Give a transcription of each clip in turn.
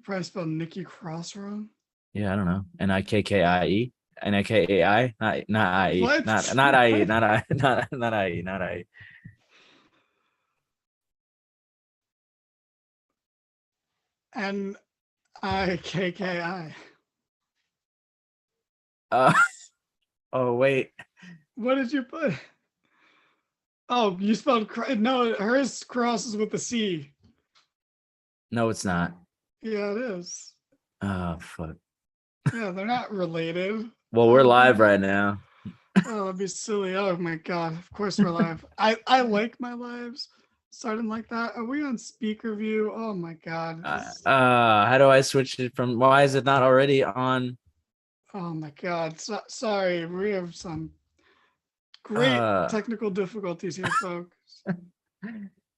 probably spelled Nikki Cross wrong. Yeah, I don't know. Nikkie. Nikai, not IE, What? not IE, not I, not IE, not IE. Nikki. Uh, oh wait, What did you put? Oh, you spelled no. Hers crosses with the C. no, it's not. Yeah, it is. Oh fuck. Yeah, they're not related. Well, we're live right now. Oh, that'd be silly. Oh my god. Of course we're live. I like my lives starting like that. Are we on speaker view? Oh my god. How do I switch it from? Why is it not already on? Oh my god. Sorry. We have some great technical difficulties here, folks.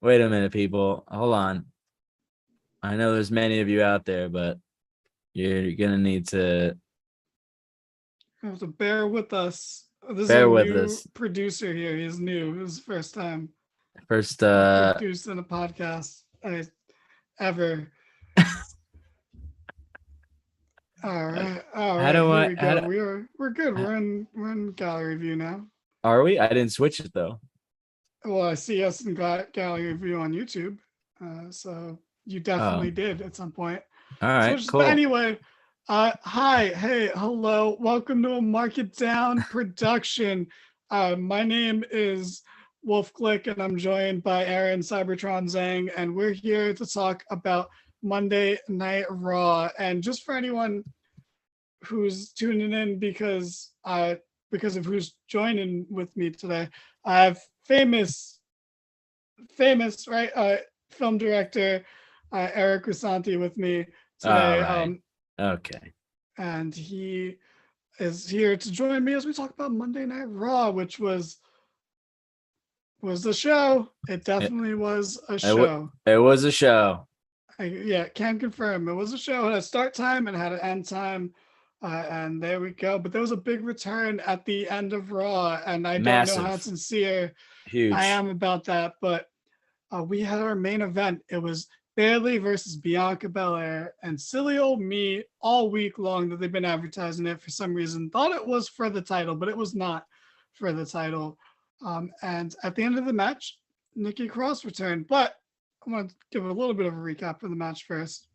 Wait a minute, people. Hold on. I know there's many of you out there, but you're gonna need to You have to bear with us. This bear is a with new us. producer here. He's new. This is the first time First, producing a podcast ever. All right. how do Here I? we go. We're good. We're in gallery view now. Are we? I didn't switch it though. Well, I see us in gallery view on YouTube. So you definitely did at some point. All right, So cool. But anyway, hi, hey, hello, welcome to a Market Down production. My name is Wolf Click, and I'm joined by Aaron Cybertron Zhang, and we're here to talk about Monday Night Raw. And just for anyone who's tuning in because of who's joining with me today, I have famous right film director Eric Crisanti with me today. Right. Okay. And he is here to join me as we talk about Monday Night Raw, which was the show. It definitely was a show. It was a show. Yeah, can confirm it was a show. It had a start time and had an end time. And there we go. But there was a big return at the end of Raw, and I don't know how sincere I am about that. But we had our main event. It was Bayley versus Bianca Belair, and silly old me all week long that they've been advertising it for some reason. Thought it was for the title, but it was not for the title. And at the end of the match, Nikki Cross returned. But I want to give a little bit of a recap of the match first.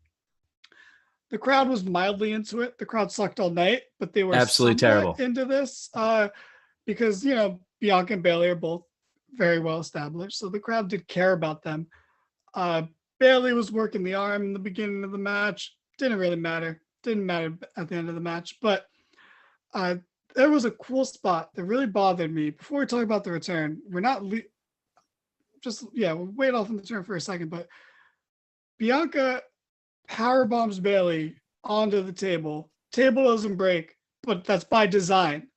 The crowd was mildly into it. The crowd sucked all night, but they were absolutely terrible into this because, Bianca and Bayley are both very well established. So the crowd did care about them. Bayley was working the arm in the beginning of the match. Didn't really matter. Didn't matter at the end of the match. But there was a cool spot that really bothered me. Before we talk about the return, we're not we'll wait off on the turn for a second. But Bianca power bombs Bayley onto the table. Table doesn't break, but that's by design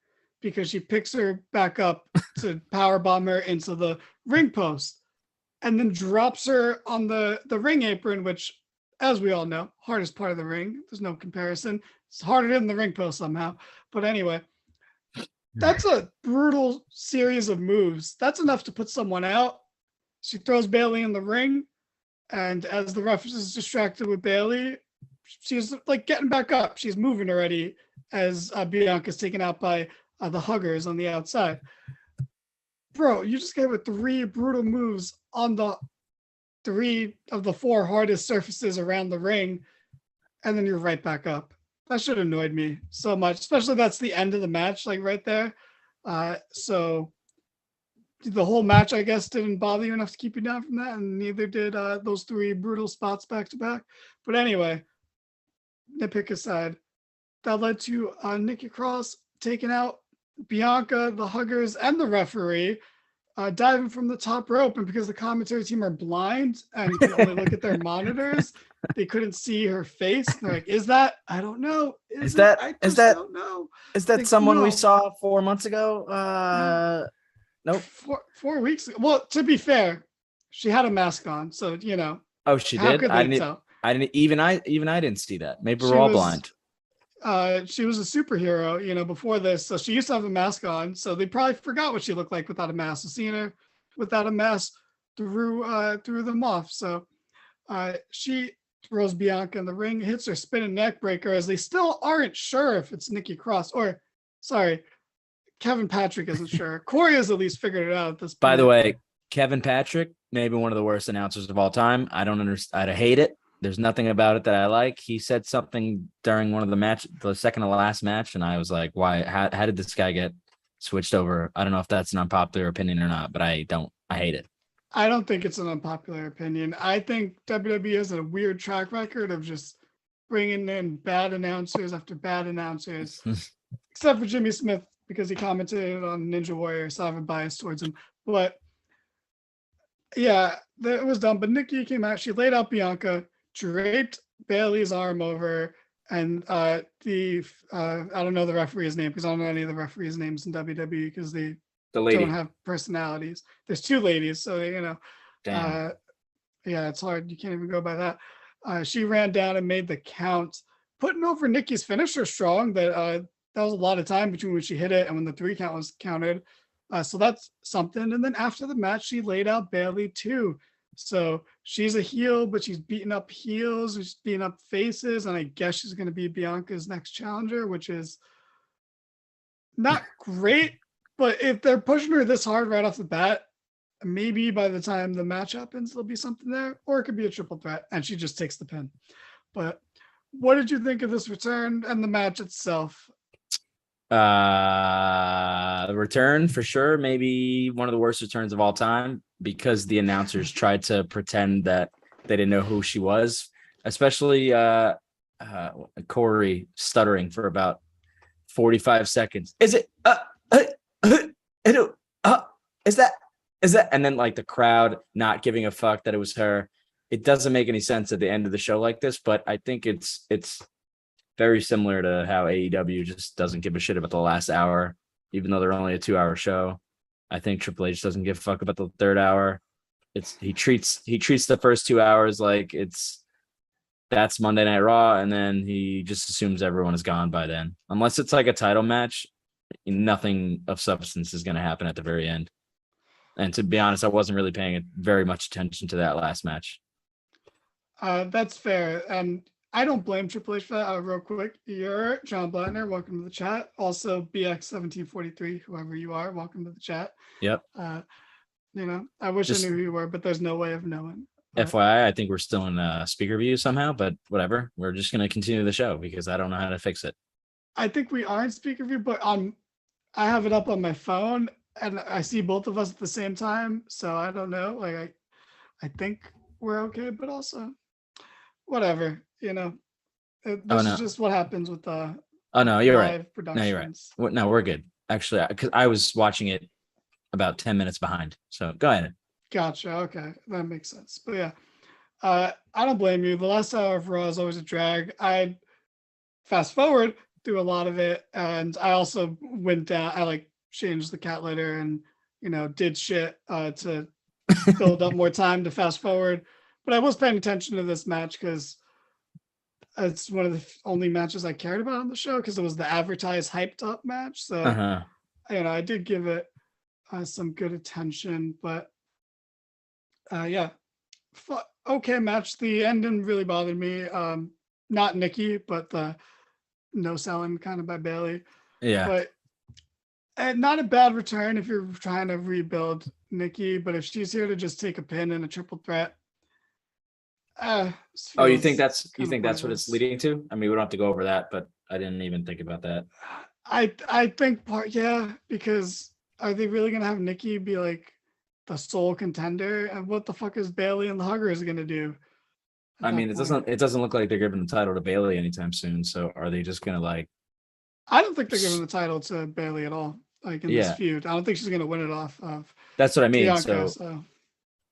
because she picks her back up to power bomb her into the ring post and then drops her on the ring apron, which, as we all know, hardest part of the ring. There's no comparison. It's harder than the ring post somehow. But anyway, that's a brutal series of moves. That's enough to put someone out. She throws Bayley in the ring. And as the ref is distracted with Bayley, she's like getting back up. She's moving already as Bianca's taken out by the huggers on the outside. Bro, you just gave her 3 brutal moves on the 3 of the 4 hardest surfaces around the ring, and then you're right back up. That should have annoyed me so much, especially that's the end of the match, like right there. So the whole match, I guess, didn't bother you enough to keep you down from that, and neither did those 3 brutal spots back to back. But anyway, nitpick aside, that led to Nikki Cross taking out Bianca, the huggers, and the referee, diving from the top rope. And because the commentary team are blind and can only look at their monitors, they couldn't see her face. They're like, "Is that? I don't know. Is that? I don't know. Is that someone we saw 4 months ago? No. Nope. 4 weeks ago. Well, to be fair, she had a mask on, so Oh, she how did. Could they tell? I didn't even I didn't see that. Maybe we're all blind. She was a superhero, before this, so she used to have a mask on. So they probably forgot what she looked like without a mask. So seeing her without a mask threw them off. So she throws Bianca in the ring, hits her spinning neck breaker as they still aren't sure if it's Nikki Cross or, sorry, Kevin Patrick isn't sure. Corey has at least figured it out at this point. By the way, Kevin Patrick, maybe one of the worst announcers of all time. I don't understand. I hate it. There's nothing about it that I like. He said something during one of the second to last match, and I was like, why? How did this guy get switched over? I don't know if that's an unpopular opinion or not, but I hate it. I don't think it's an unpopular opinion. I think WWE has a weird track record of just bringing in bad announcers after bad announcers, except for Jimmy Smith because he commented on Ninja Warrior, so I have a bias towards him. But yeah, that was dumb. But Nikki came out, she laid out Bianca, draped Bailey's arm over, and I don't know the referee's name because I don't know any of the referees' names in WWE because they don't have personalities. There's two ladies, so Damn. Yeah, it's hard. You can't even go by that. She ran down and made the count, putting over Nikki's finisher strong. That was a lot of time between when she hit it and when the 3 count was counted. So that's something. And then after the match, she laid out Bailey too. So she's a heel, but she's beating up heels, she's beating up faces, and I guess she's going to be Bianca's next challenger, which is not great. But if they're pushing her this hard right off the bat, maybe by the time the match happens, there'll be something there, or it could be a triple threat, and she just takes the pin. But what did you think of this return and the match itself? The return for sure, maybe one of the worst returns of all time because the announcers tried to pretend that they didn't know who she was, especially Corey stuttering for about 45 seconds. Is it? Is that? And then like the crowd not giving a fuck that it was her. It doesn't make any sense at the end of the show like this, but I think it's very similar to how AEW just doesn't give a shit about the last hour, even though they're only a 2-hour show. I think Triple H doesn't give a fuck about the third hour. He treats the first 2 hours like that's Monday Night Raw, and then he just assumes everyone is gone by then. Unless it's like a title match, nothing of substance is going to happen at the very end. And to be honest, I wasn't really paying very much attention to that last match. That's fair. And I don't blame Triple H for that. Real quick, you're John Blattner. Welcome to the chat. Also, BX1743, whoever you are, welcome to the chat. Yep. I wish I knew who you were, but there's no way of knowing. FYI, I think we're still in speaker view somehow, but whatever. We're just going to continue the show because I don't know how to fix it. I think we are in speaker view, but I have it up on my phone and I see both of us at the same time. So I don't know. Like I think we're okay, but also whatever. This is just what happens with the you're right. Productions. No, you're right. No, we're good. Actually, because I was watching it about 10 minutes behind. So go ahead. Gotcha. Okay. That makes sense. But yeah, I don't blame you. The last hour of Raw is always a drag. I fast forward through a lot of it. And I also went down, I changed the cat litter and, did shit to build up more time to fast forward. But I was paying attention to this match because it's one of the only matches I cared about on the show because it was the advertised hyped up match. So, I did give it some good attention, but yeah, okay match. The ending really bothered me. Not Nikki, but the no selling kind of by Bailey. Yeah. But not a bad return if you're trying to rebuild Nikki, but if she's here to just take a pin in a triple threat. You think that's what it's leading to? I mean, we don't have to go over that, but I didn't even think about that. I think because are they really gonna have Nikki be like the sole contender? And what the fuck is Bailey and the Huggers gonna do? I mean, it doesn't look like they're giving the title to Bailey anytime soon. So are they just gonna I don't think they're giving the title to Bailey at all. Like in this feud, I don't think she's gonna win it off of. That's what I mean. Bianca, so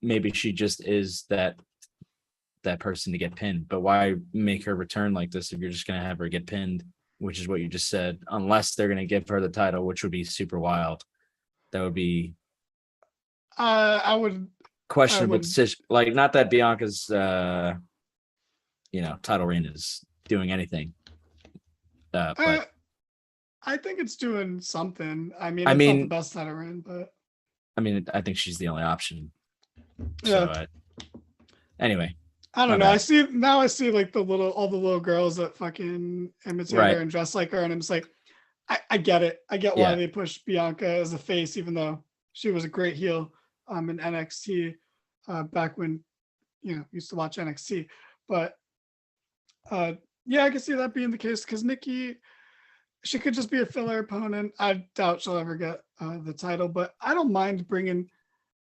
maybe she just is that person to get pinned. But why make her return like this if you're just gonna have her get pinned, which is what you just said? Unless they're gonna give her the title, which would be super wild. That would be. I would questionable decision. Like, not that Bianca's title reign is doing anything. But I think it's doing something. I mean, it's not the best title reign, but I mean, I think she's the only option. Yeah. So, anyway, I My don't know. I bad. see like all the little girls that fucking imitate her Right. and dress like her, and I'm just like, I get it. I get why Yeah. they push Bianca as a face, even though she was a great heel in NXT back when used to watch NXT. But uh yeah, I can see that being the case because Nikki, she could just be a filler opponent. I doubt she'll ever get the title, but I don't mind bringing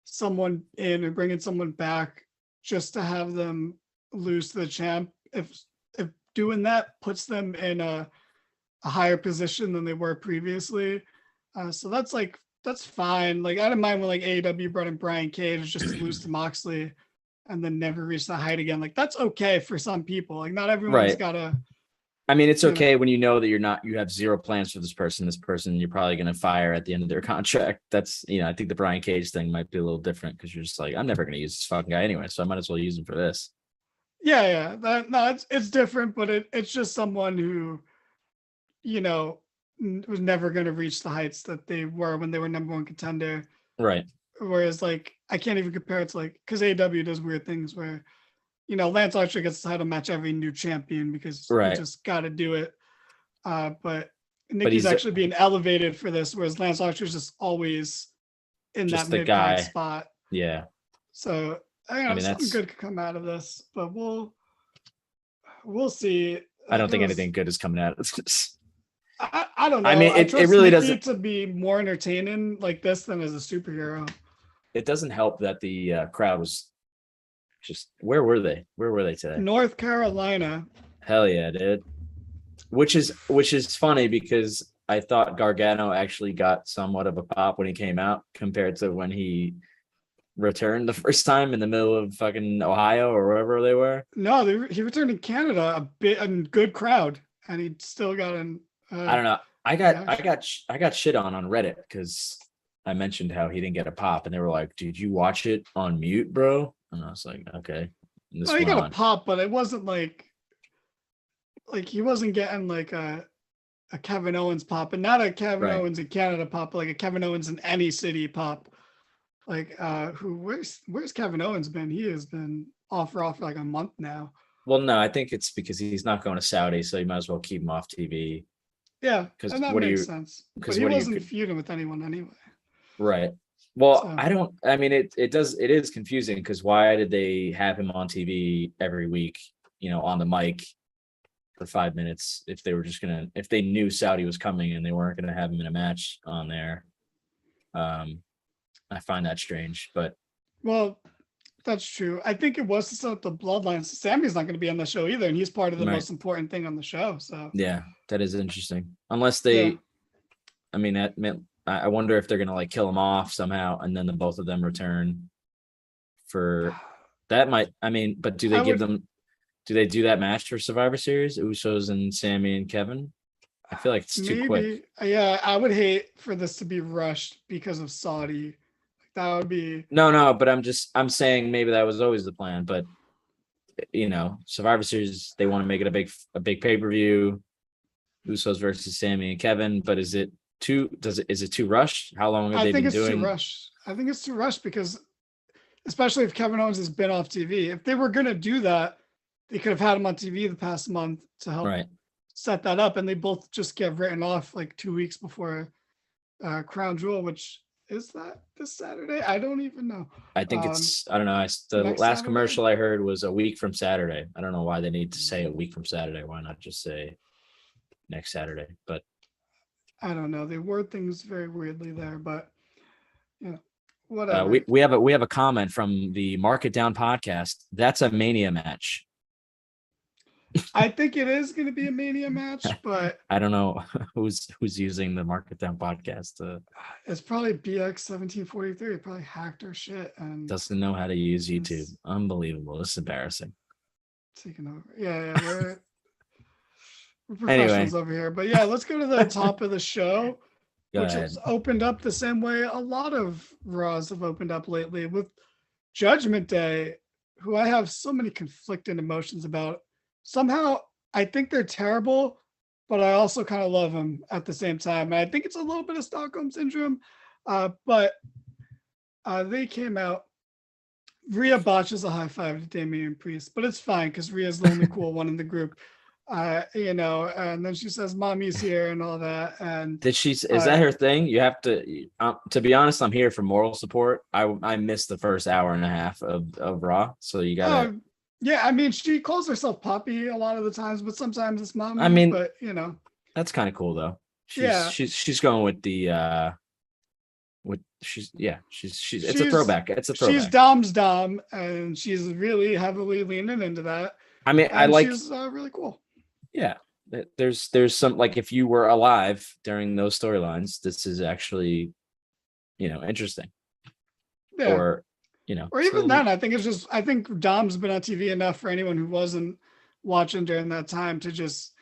someone in and bringing someone back just to have them lose to the champ. If doing that puts them in a higher position than they were previously, so that's fine. Like I don't mind when like AEW brought in Brian Cage just to lose to Moxley and then never reach that height again. Like that's okay for some people. Like not everyone's Right. gotta, I mean, it's you know. okay when you know that you have zero plans for this person. This person you're probably going to fire at the end of their contract. That's, I think the Brian Cage thing might be a little different because you're just like, I'm never going to use this fucking guy anyway, so I might as well use him for this. Yeah. That no, it's different, but it's just someone who, you know, was never going to reach the heights that they were when they were number one contender. Right. Whereas, like, I can't even compare it to like because AEW does weird things where, Lance Archer gets the title match every new champion because you Right. just got to do it. But But Nikki's he's actually being elevated for this, whereas Lance Archer's just always in that just the mid card guy. spot. Yeah. So I mean, something that's, good could come out of this, but we'll see. I don't It think was anything good is coming out of this. I don't I know. mean, I it trust really Nikki doesn't, to be more entertaining like this than as a superhero. it doesn't help that the crowd was just, where were they? Where were they today? North Carolina. Hell yeah, dude. Which is funny because I thought Gargano actually got somewhat of a pop when he came out compared to when he returned the first time in the middle of fucking Ohio or wherever they were. No, he returned in Canada a good crowd, and he still got an. I don't know. Reaction. I got shit on Reddit because I mentioned how he didn't get a pop, and they were like, "Did you watch it on mute, bro?" And I was like, "Okay." And this Well, he went got a on. pop, but it wasn't like he wasn't getting like a Kevin Owens pop, and not a Kevin Right. Owens in Canada pop, but like a Kevin Owens in any city pop. Like where's Kevin Owens been? He has been off for like a month now. Well, no, I think it's because he's not going to Saudi, so you might as well keep him off TV. Yeah, Because and that what do makes you? sense. But Because he what do you? wasn't feuding with anyone anyway. Right. Well, So I mean, it is confusing because why did they have him on TV every week, on the mic for 5 minutes if they were just if they knew Saudi was coming and they weren't gonna have him in a match on there. I find that strange, but well, that's true. I think it was to set up the bloodlines. Sammy's not going to be on the show either, and he's part of the right. most important thing on the show. So Yeah, that is interesting. Unless yeah, I mean, that meant I wonder if they're gonna like kill him off somehow and then the both of them return for that might, I mean, but do they I give would them, do they do that match for Survivor Series? Usos and Sammy and Kevin? I feel like it's too quick. maybe. Yeah, I would hate for this to be rushed because of Saudi. That would be. No, but I'm saying maybe that was always the plan, but Survivor Series, they want to make it a big pay-per-view. Usos versus Sammy and Kevin, but is it too rushed? How long have I they think been it's too doing? rushed. I think it's too rushed because, especially if Kevin Owens has been off TV, if they were going to do that, they could have had him on TV the past month to help Right. set that up, and they both just get written off like 2 weeks before Crown Jewel, which is that this Saturday? I don't even know. I think I don't know. The next last Saturday? commercial I heard was a week from Saturday. I don't know why they need to say a week from Saturday. Why not just say next Saturday? But I don't know. They word things very weirdly there, but whatever. we have a comment from the Mark It Down podcast. That's a Mania match. I think it is going to be a Mania match, but I don't know who's using the Mark It Down podcast. it's probably BX 1743. It probably hacked our shit and Doesn't know how to use YouTube. Unbelievable. This is embarrassing. Taking over. Yeah, we're professionals over here. But yeah, let's go to the top of the show, which has opened up the same way a lot of Raws have opened up lately with Judgment Day, who I have so many conflicting emotions about. Somehow I think they're terrible, but I also kind of love them at the same time. And I think it's a little bit of Stockholm syndrome, but they came out. Rhea botches a high five to Damian Priest, but it's fine because Rhea's the only cool one in the group. And then she says, "Mommy's here" and all that. And Did she? Is that her thing? You have to. To be honest, I'm here for moral support. I missed the first hour and a half of Raw, so you gotta. Yeah, I mean, she calls herself Poppy a lot of the times, but sometimes it's Mommy. I mean, but that's kind of cool though. Yeah. She's going with the she's it's a throwback. It's a throwback. She's Dom's Dom, and she's really heavily leaning into that. I mean, and she's really cool. Yeah, there's some, like, if you were alive during those storylines, this is actually, interesting. Yeah. Or even then, I think Dom's been on TV enough for anyone who wasn't watching during that time to just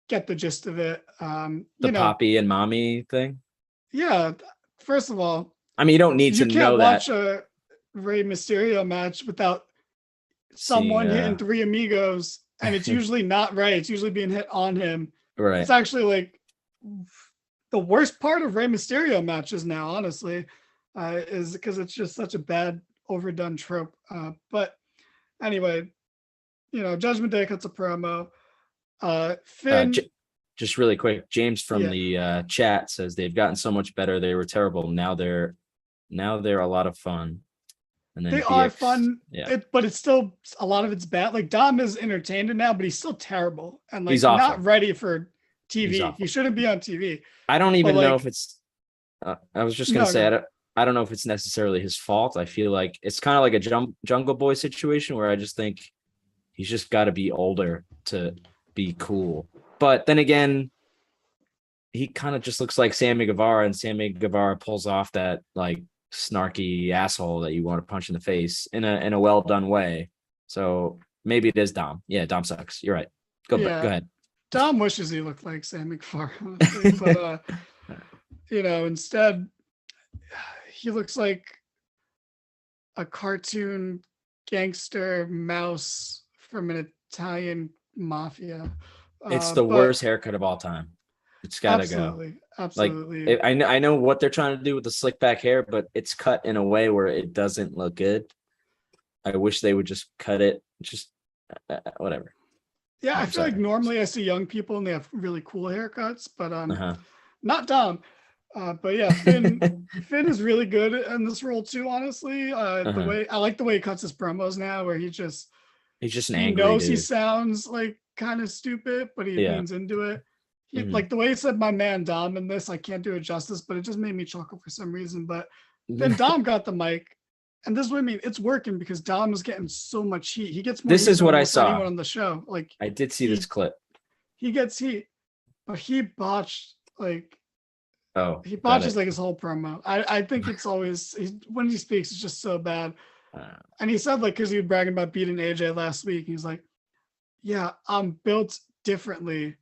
get the gist of it. The Poppy and Mommy thing. Yeah. First of all, I mean, you don't need to know that. You can't watch a Rey Mysterio match without someone hitting three amigos, and it's usually not Rey. It's usually being hit on him. Right. It's actually like the worst part of Rey Mysterio matches now, honestly, is because it's just such a bad, overdone trope. But anyway, Judgment Day cuts a promo. Finn. Just really quick, James from the chat says they've gotten so much better. They were terrible. Now they're a lot of fun. And then they are fun, but it's still, a lot of it's bad. Like, Dom is entertained now, but he's still terrible and like not ready for TV. He shouldn't be on TV. I don't even know if it's. I was just gonna say I don't know if it's necessarily his fault. I feel like it's kind of like a Jungle Boy situation where I just think he's just got to be older to be cool. But then again, he kind of just looks like Sammy Guevara, and Sammy Guevara pulls off that like snarky asshole that you want to punch in the face in a well done way. So maybe it is Dom. Yeah, Dom sucks. You're right. Go ahead. Dom wishes he looked like Sammy Guevara, honestly, but instead he looks like a cartoon gangster mouse from an Italian mafia. It's the worst haircut of all time. It's gotta go. Absolutely. Like, I know what they're trying to do with the slick back hair, but it's cut in a way where it doesn't look good. I wish they would just cut it. Just whatever. Yeah, I feel like normally I see young people and they have really cool haircuts, but not Dom. But yeah, Finn is really good in this role too. Honestly, the way I like the way he cuts his promos now, where he's just an angry knows dude. He sounds like kind of stupid, but he leans into it. Like the way he said "my man Dom" in this, I can't do it justice, but it just made me chuckle for some reason. But then Dom got the mic, and this is what I mean. It's working because Dom is getting so much heat. He gets more. This is what I saw anyone on the show. Like, I did see this clip. He gets heat, but he botched like. Oh, he botches like his whole promo. I think it's always when he speaks, it's just so bad. And he said, like, because he was bragging about beating AJ last week, he's like, "Yeah, I'm built differently."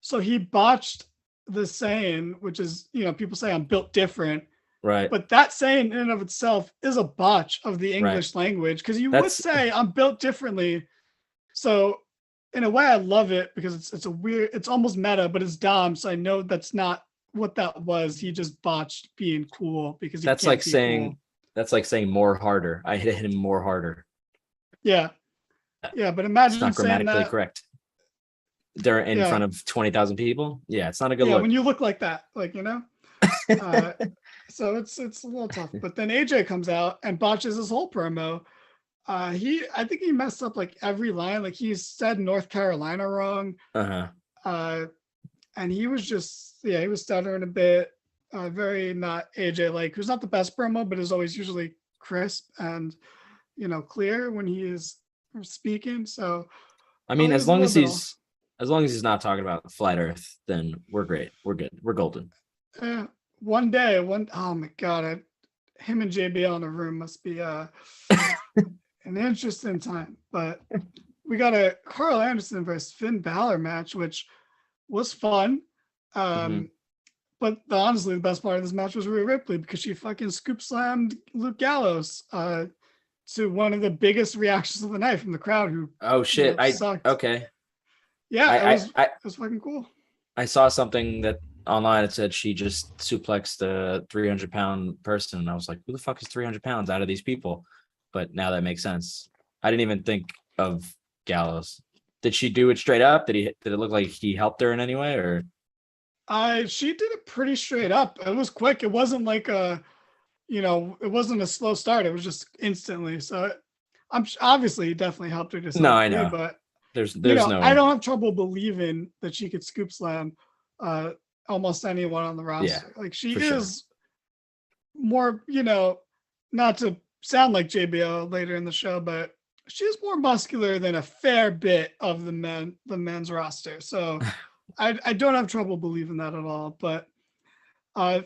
So he botched the saying, which is, people say I'm built different, right? But that saying in and of itself is a botch of the English language, because would say I'm built differently. So in a way, I love it because it's a weird, it's almost meta, but it's Dom, so I know that's not what that was. He just botched being cool because that's like saying more harder. I hit him more harder. Yeah, but imagine it's not grammatically correct. They're in front of 20,000 people. Yeah, it's not a good look. When you look like that, like so it's a little tough. But then AJ comes out and botches his whole promo. I think he messed up like every line. Like, he said North Carolina wrong. And he was just, he was stuttering a bit. Very not AJ like, who's not the best promo, but is always usually crisp and, clear when he is speaking. So, I mean, as long as he's not talking about flat Earth, then we're great. We're good. We're golden. One day, oh my God, him and JBL in a room must be an interesting time. But we got a Carl Anderson versus Finn Balor match, which was fun. But honestly, the best part of this match was Rhea Ripley, because she fucking scoop slammed Luke Gallows to one of the biggest reactions of the night from the crowd. Who sucked. Okay. Yeah, it was fucking cool. I saw something that online. It said she just suplexed a 300-pound person, and I was like, "Who the fuck is 300 pounds out of these people?" but now that makes sense. I didn't even think of Gallows. Did she do it straight up? Did it look like he helped her in any way, or She did it pretty straight up. It was quick. It wasn't like it wasn't a slow start. It was just instantly. So obviously he definitely helped her to no? some I degree, know but there's I no don't have trouble believing that she could scoop slam uh almost anyone on the yeah roster. Like she for sure. is more, not to sound like JBL later in the show, but she's more muscular than a fair bit of the men's roster. So I don't have trouble believing that at all. But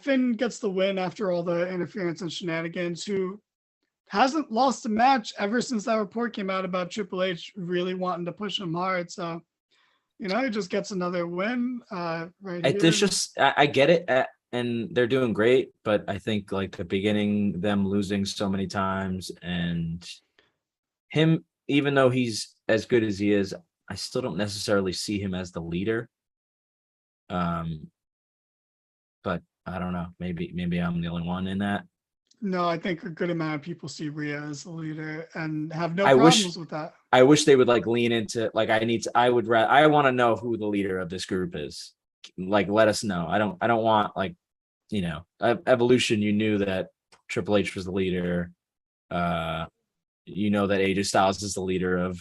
Finn gets the win after all the interference and shenanigans. Who hasn't lost a match ever since that report came out about Triple H really wanting to push him hard. So he just gets another win right here. There's just I get it, and they're doing great, but I think like the beginning, them losing so many times, and him, even though he's as good as he is, I still don't necessarily see him as the leader. But I don't know. Maybe I'm the only one in that. No, I think a good amount of people see Rhea as the leader and have no I wish problems with that. I wish they would like lean into like I want to know who the leader of this group is. Like let us know. I don't want like Evolution, you knew that Triple H was the leader. That AJ Styles is the leader of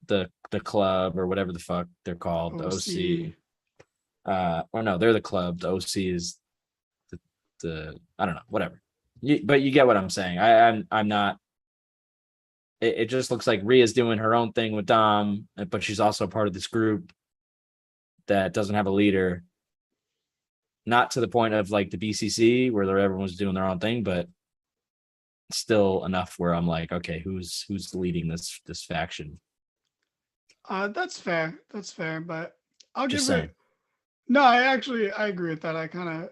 the club or whatever the fuck they're called, the OC. Or no, they're the club. The OC is the I don't know, whatever. But you get what I'm saying. I'm not. It just looks like Rhea's doing her own thing with Dom, but she's also part of this group that doesn't have a leader. Not to the point of like the BCC where everyone's doing their own thing, but still enough where I'm like, okay, who's leading this faction? That's fair. That's fair, but I'll Just give saying. it. No, I agree with that.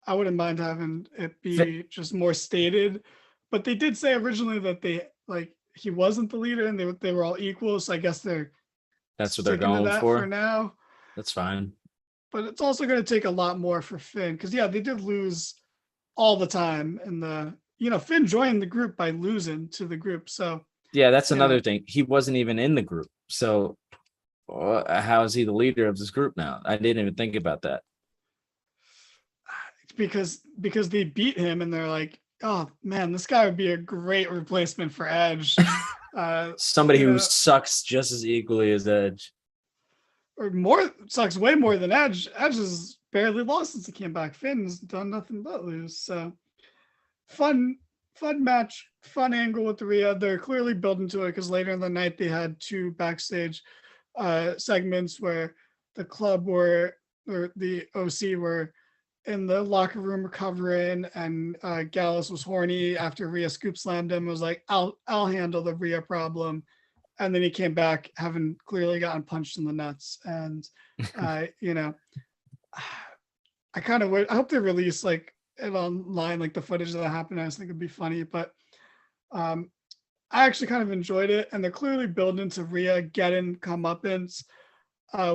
I wouldn't mind having it be just more stated, but they did say originally that he wasn't the leader and they were all equal. So I guess That's what they're sticking to going that for for. now. That's fine. But it's also going to take a lot more for Finn because they did lose all the time, and Finn joined the group by losing to the group. So yeah, that's another thing. He wasn't even in the group, so how is he the leader of this group now? I didn't even think about that. Because they beat him and they're like, oh man, this guy would be a great replacement for Edge. Somebody who sucks just as equally as Edge. Or more, sucks way more than Edge. Edge has barely lost since he came back. Finn's done nothing but lose. So fun match, fun angle with Rhea. They're clearly building to it because later in the night they had two backstage segments where the club or the OC were in the locker room recovering, and Gallus was horny after Rhea scoop slammed him. Was like, I'll handle the Rhea problem. And then he came back having clearly gotten punched in the nuts. And, I hope they release like it online, like the footage that happened. I just think it'd be funny, but I actually kind of enjoyed it. And they're clearly building to Rhea getting comeuppance,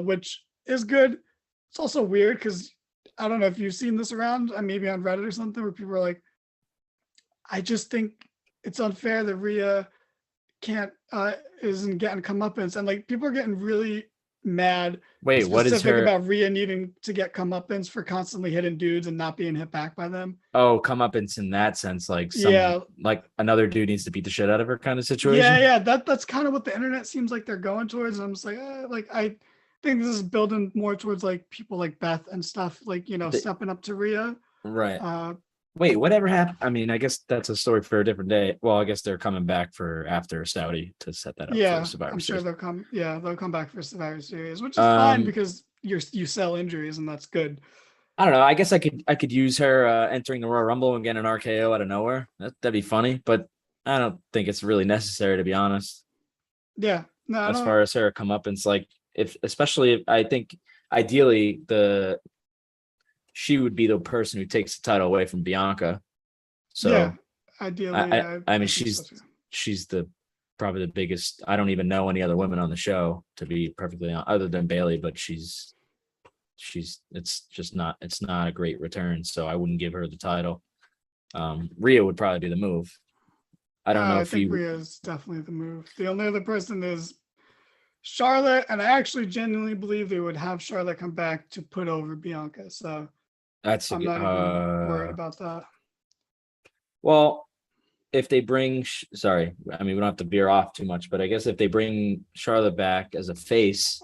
which is good. It's also weird because I don't know if you've seen this around, maybe on Reddit or something, where people are like, I just think it's unfair that Rhea isn't getting comeuppance, and like people are getting really mad. Wait, what is her about Rhea needing to get comeuppance for constantly hitting dudes and not being hit back by them? Oh, comeuppance in that sense, like like another dude needs to beat the shit out of her kind of situation. Yeah. That's kind of what the internet seems like they're going towards. And I'm just like, I think this is building more towards like people like Beth and stuff, like stepping up to Rhea. Right. Wait, whatever happened? I mean, I guess that's a story for a different day. Well, I guess they're coming back for after Saudi to set that up. Yeah, for Survivor I'm sure Series. they'll come. Yeah, they'll come back for Survivor Series, which is fine because you sell injuries and that's good. I don't know. I guess I could use her entering the Royal Rumble and getting an RKO out of nowhere. That'd be funny, but I don't think it's really necessary, to be honest. Yeah, no. As far as her comeuppance, like especially if I think ideally she would be the person who takes the title away from Bianca. So yeah, ideally, I mean, she's probably the biggest. I don't even know any other women on the show, to be perfectly honest, other than Bailey, but it's not a great return. So I wouldn't give her the title. Rhea would probably be the move. I don't know I if think you. Rhea is definitely the move. The only other person is Charlotte, and I actually genuinely believe they would have Charlotte come back to put over Bianca. So That's a I'm good. not even worried about that. Well, if they bring, sorry, I mean we don't have to veer off too much, but I guess if they bring Charlotte back as a face,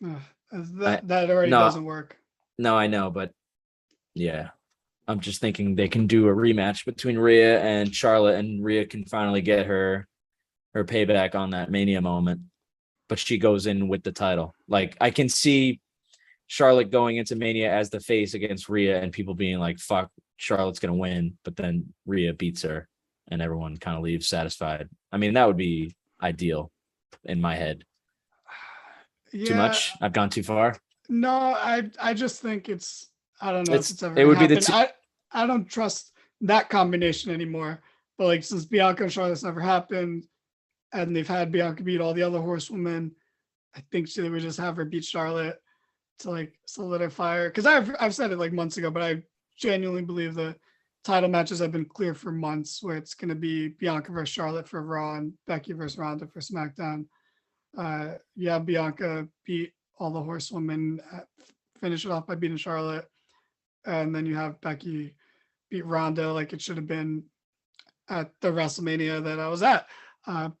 Ugh, I that already no, doesn't work. no, I know, but yeah, I'm just thinking they can do a rematch between Rhea and Charlotte, and Rhea can finally get her payback on that Mania moment, but she goes in with the title. Like I can see Charlotte going into Mania as the face against Rhea, and people being like, "Fuck, Charlotte's gonna win," but then Rhea beats her, and everyone kind of leaves satisfied. I mean, that would be ideal in my head. Too Yeah, much? I've gone too far. no, I just think it's I don't know if it's ever It gonna would be the happen. two. I don't trust that combination anymore. But like since Bianca and Charlotte's never happened, and they've had Bianca beat all the other horsewomen, I think they would just have her beat Charlotte to like solidify her. Because I've said it like months ago, but I genuinely believe the title matches have been clear for months, where it's going to be Bianca versus Charlotte for Raw and Becky versus Ronda for SmackDown. Yeah, Bianca beat all the horsewomen, finish it off by beating Charlotte, and then you have Becky beat Ronda like it should have been at the WrestleMania that I was at.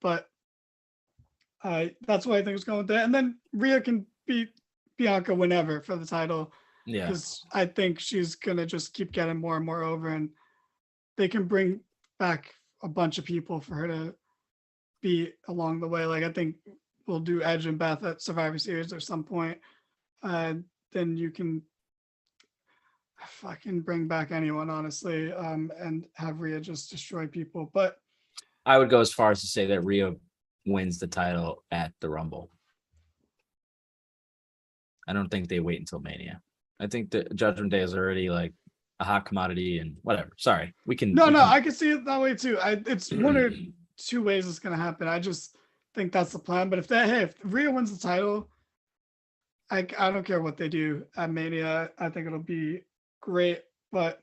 But that's what I think is going with that. And then Rhea can beat Bianca whenever for the title, Yeah. because I think she's gonna just keep getting more and more over, and they can bring back a bunch of people for her to beat along the way. Like I think we'll do Edge and Beth at Survivor Series at some point. Then you can fucking bring back anyone, honestly, and have Rhea just destroy people. But I would go as far as to say that Rhea wins the title at the Rumble. I don't think they wait until Mania. I think the Judgment Day is already like a hot commodity and whatever. Sorry, we can. no, We no, can... I can see it that way too. It's one or two ways it's gonna happen. I just think that's the plan. But if Rhea wins the title, I don't care what they do at Mania. I think it'll be great. But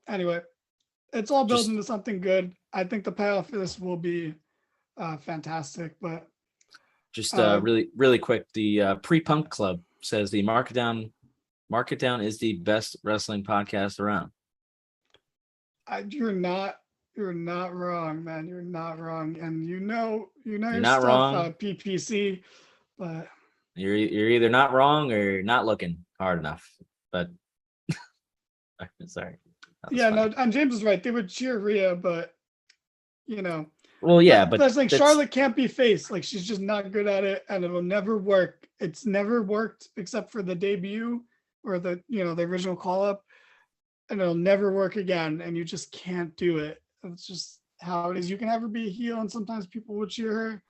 anyway, it's all built Just into something good. I think the payoff for this will be fantastic. But really, really quick. The Pre-Punk Club says the Market Down is the best wrestling podcast around. you're not wrong, man. You're not wrong, and You're your not stuff, wrong. PPC. But You're either not wrong or not looking hard enough. But sorry. yeah, Funny. no, and James is right. They would cheer Rhea, but you know, Well, yeah, but that's like Charlotte can't be faced. Like she's just not good at it, and it'll never work. It's never worked except for the debut or the the original call up, and it'll never work again. And you just can't do it. It's just how it is. You can ever be a heel, and sometimes people will cheer her.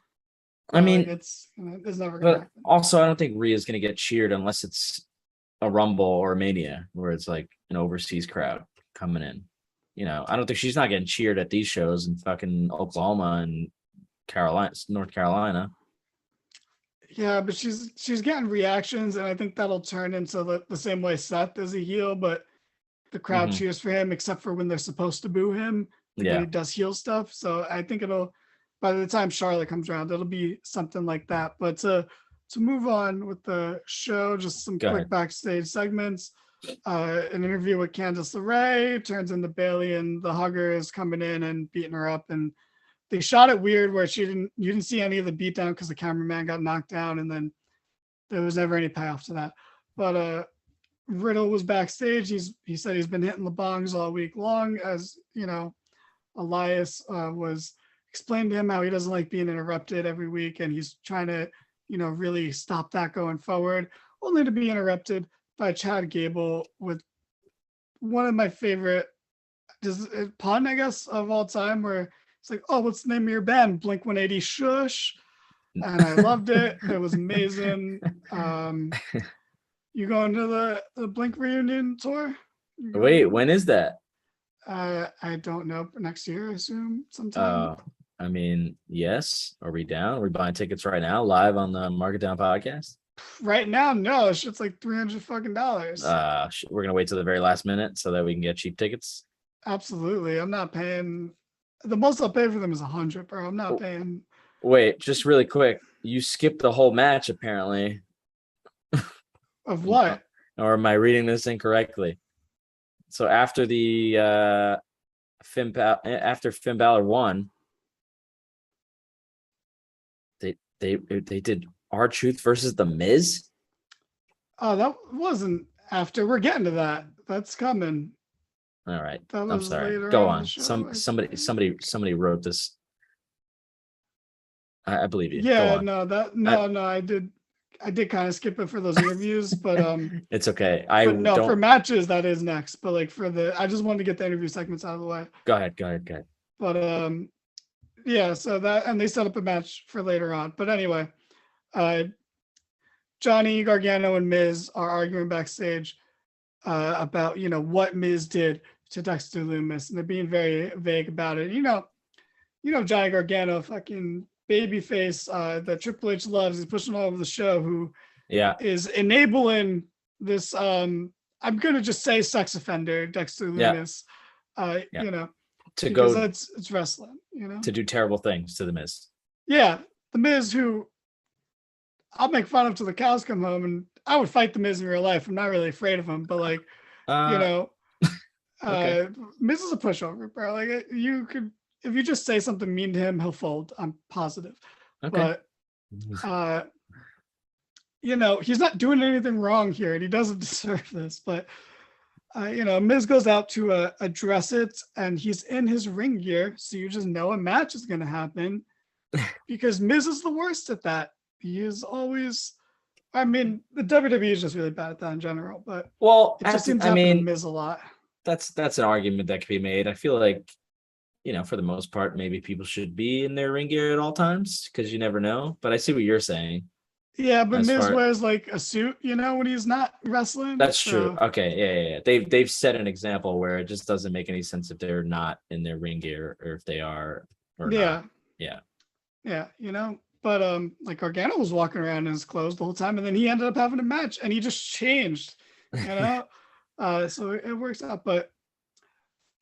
I mean, it's never gonna but happen. also I don't think Rhea's gonna get cheered unless it's a Rumble or a Mania where it's like an overseas crowd coming in. I don't think she's not getting cheered at these shows in fucking Oklahoma and North Carolina. Yeah, but she's getting reactions, and I think that'll turn into the same way Seth is a heel, but the crowd Mhm. cheers for him, except for when they're supposed to boo him, like when Yeah. he does heel stuff. So I think by the time Charlotte comes around, it'll be something like that. But to move on with the show, just some Go quick ahead. backstage segments. An interview with Candice LeRae turns into Bailey, and the hugger is coming in and beating her up, and they shot it weird where you didn't see any of the beatdown because the cameraman got knocked down, and then there was never any payoff to that. But Riddle was backstage. He said he's been hitting the bongs all week long, as Elias was explaining to him how he doesn't like being interrupted every week, and he's trying to really stop that going forward, only to be interrupted by Chad Gable with one of my favorite pun, I guess, of all time, where it's like, oh, what's the name of your band? Blink 180 Shush. And I loved it. It was amazing. You going to the Blink reunion tour? Wait, when is that? I don't know. Next year, I assume sometime. I mean, yes. Are we down? Are we buying tickets right now, live on the Market Down podcast? Right now, no. Shit's like $300 fucking dollars. We're gonna wait till the very last minute so that we can get cheap tickets. Absolutely. I'm not paying. The most I'll pay for them is 100, bro. I'm not Oh, paying. wait, just really quick. You skipped the whole match apparently. Of what? Or am I reading this incorrectly? So after the after Finn Balor won, they did R-Truth versus the Miz. Oh, that wasn't after. We're getting to that. That's coming. All right, That I'm was sorry. later Go on in the on. show. Somebody wrote this. I believe you. Go Yeah, on. no, I did kind of skip it for those interviews, but It's okay. I but no, for don't. matches that is next. But like for the, I just wanted to get the interview segments out of the way. Go ahead. Go ahead. Go ahead. But yeah, so that, and they set up a match for later on. But anyway, uh, Johnny Gargano and Miz are arguing backstage about what Miz did to Dexter Lumis, and they're being very vague about it. Johnny Gargano, fucking babyface that Triple H loves, he's pushing all over the show, who Yeah. is enabling this. I'm gonna just say sex offender Dexter Yeah. Lumis. Yeah. To because go it's wrestling. to do terrible things to the Miz. Yeah, the Miz, who I'll make fun of till the cows come home, and I would fight the Miz in real life. I'm not really afraid of him, but like, Okay. Miz is a pushover, bro. Like you could, if you just say something mean to him, he'll fold. I'm positive. Okay. But he's not doing anything wrong here, and he doesn't deserve this. But Miz goes out to address it, and he's in his ring gear, so you just know a match is going to happen, because Miz is the worst at that. He is always. I mean, the WWE is just really bad at that in general, but it just seems to happen to Miz a lot. That's an argument that could be made. I feel like, for the most part, maybe people should be in their ring gear at all times because you never know. But I see what you're saying. Yeah, but Miz wears like a suit, when he's not wrestling. That's true. Okay, yeah. They've set an example where it just doesn't make any sense if they're not in their ring gear or if they are or not. Yeah. Yeah, but like Gargano was walking around in his clothes the whole time, and then he ended up having a match, and he just changed, so it works out. But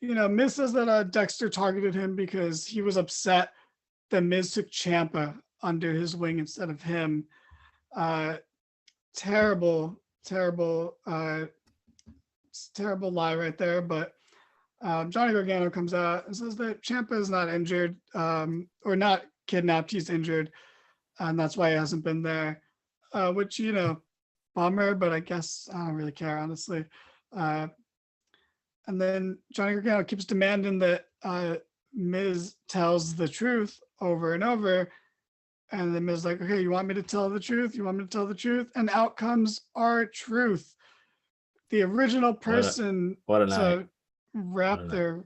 Miz says that Dexter targeted him because he was upset that Miz took Ciampa under his wing instead of him. Terrible lie right there. But Johnny Gargano comes out and says that Ciampa is not injured, or not kidnapped. He's injured, and that's why he hasn't been there. Which bummer, but I guess I don't really care, honestly. And then Johnny Gargano keeps demanding that Miz tells the truth over and over. And then Miz like, okay, you want me to tell the truth? You want me to tell the truth? And out comes R-Truth, the original person to wrap their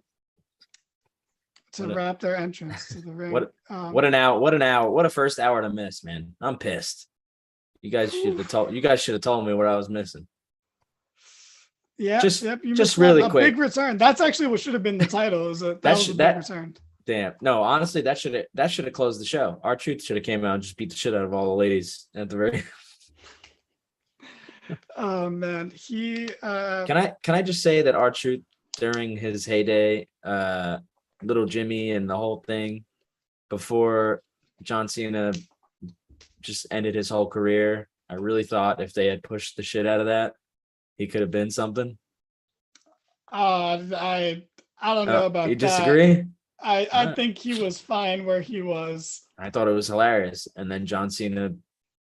entrance to the ring. What a first hour to miss, man. I'm pissed. You guys should have told me what I was missing. Yeah, just really quick. Big return. That's actually what should have been the title. Is that was a big return. Damn. No, honestly, that should have closed the show. R-Truth should have came out and just beat the shit out of all the ladies at the very. Oh man, he. Can I just say that R-Truth during his heyday, Little Jimmy and the whole thing, before John Cena just ended his whole career, I really thought if they had pushed the shit out of that, he could have been something. I don't know about that. You disagree? I think he was fine where he was. I thought it was hilarious, and then John Cena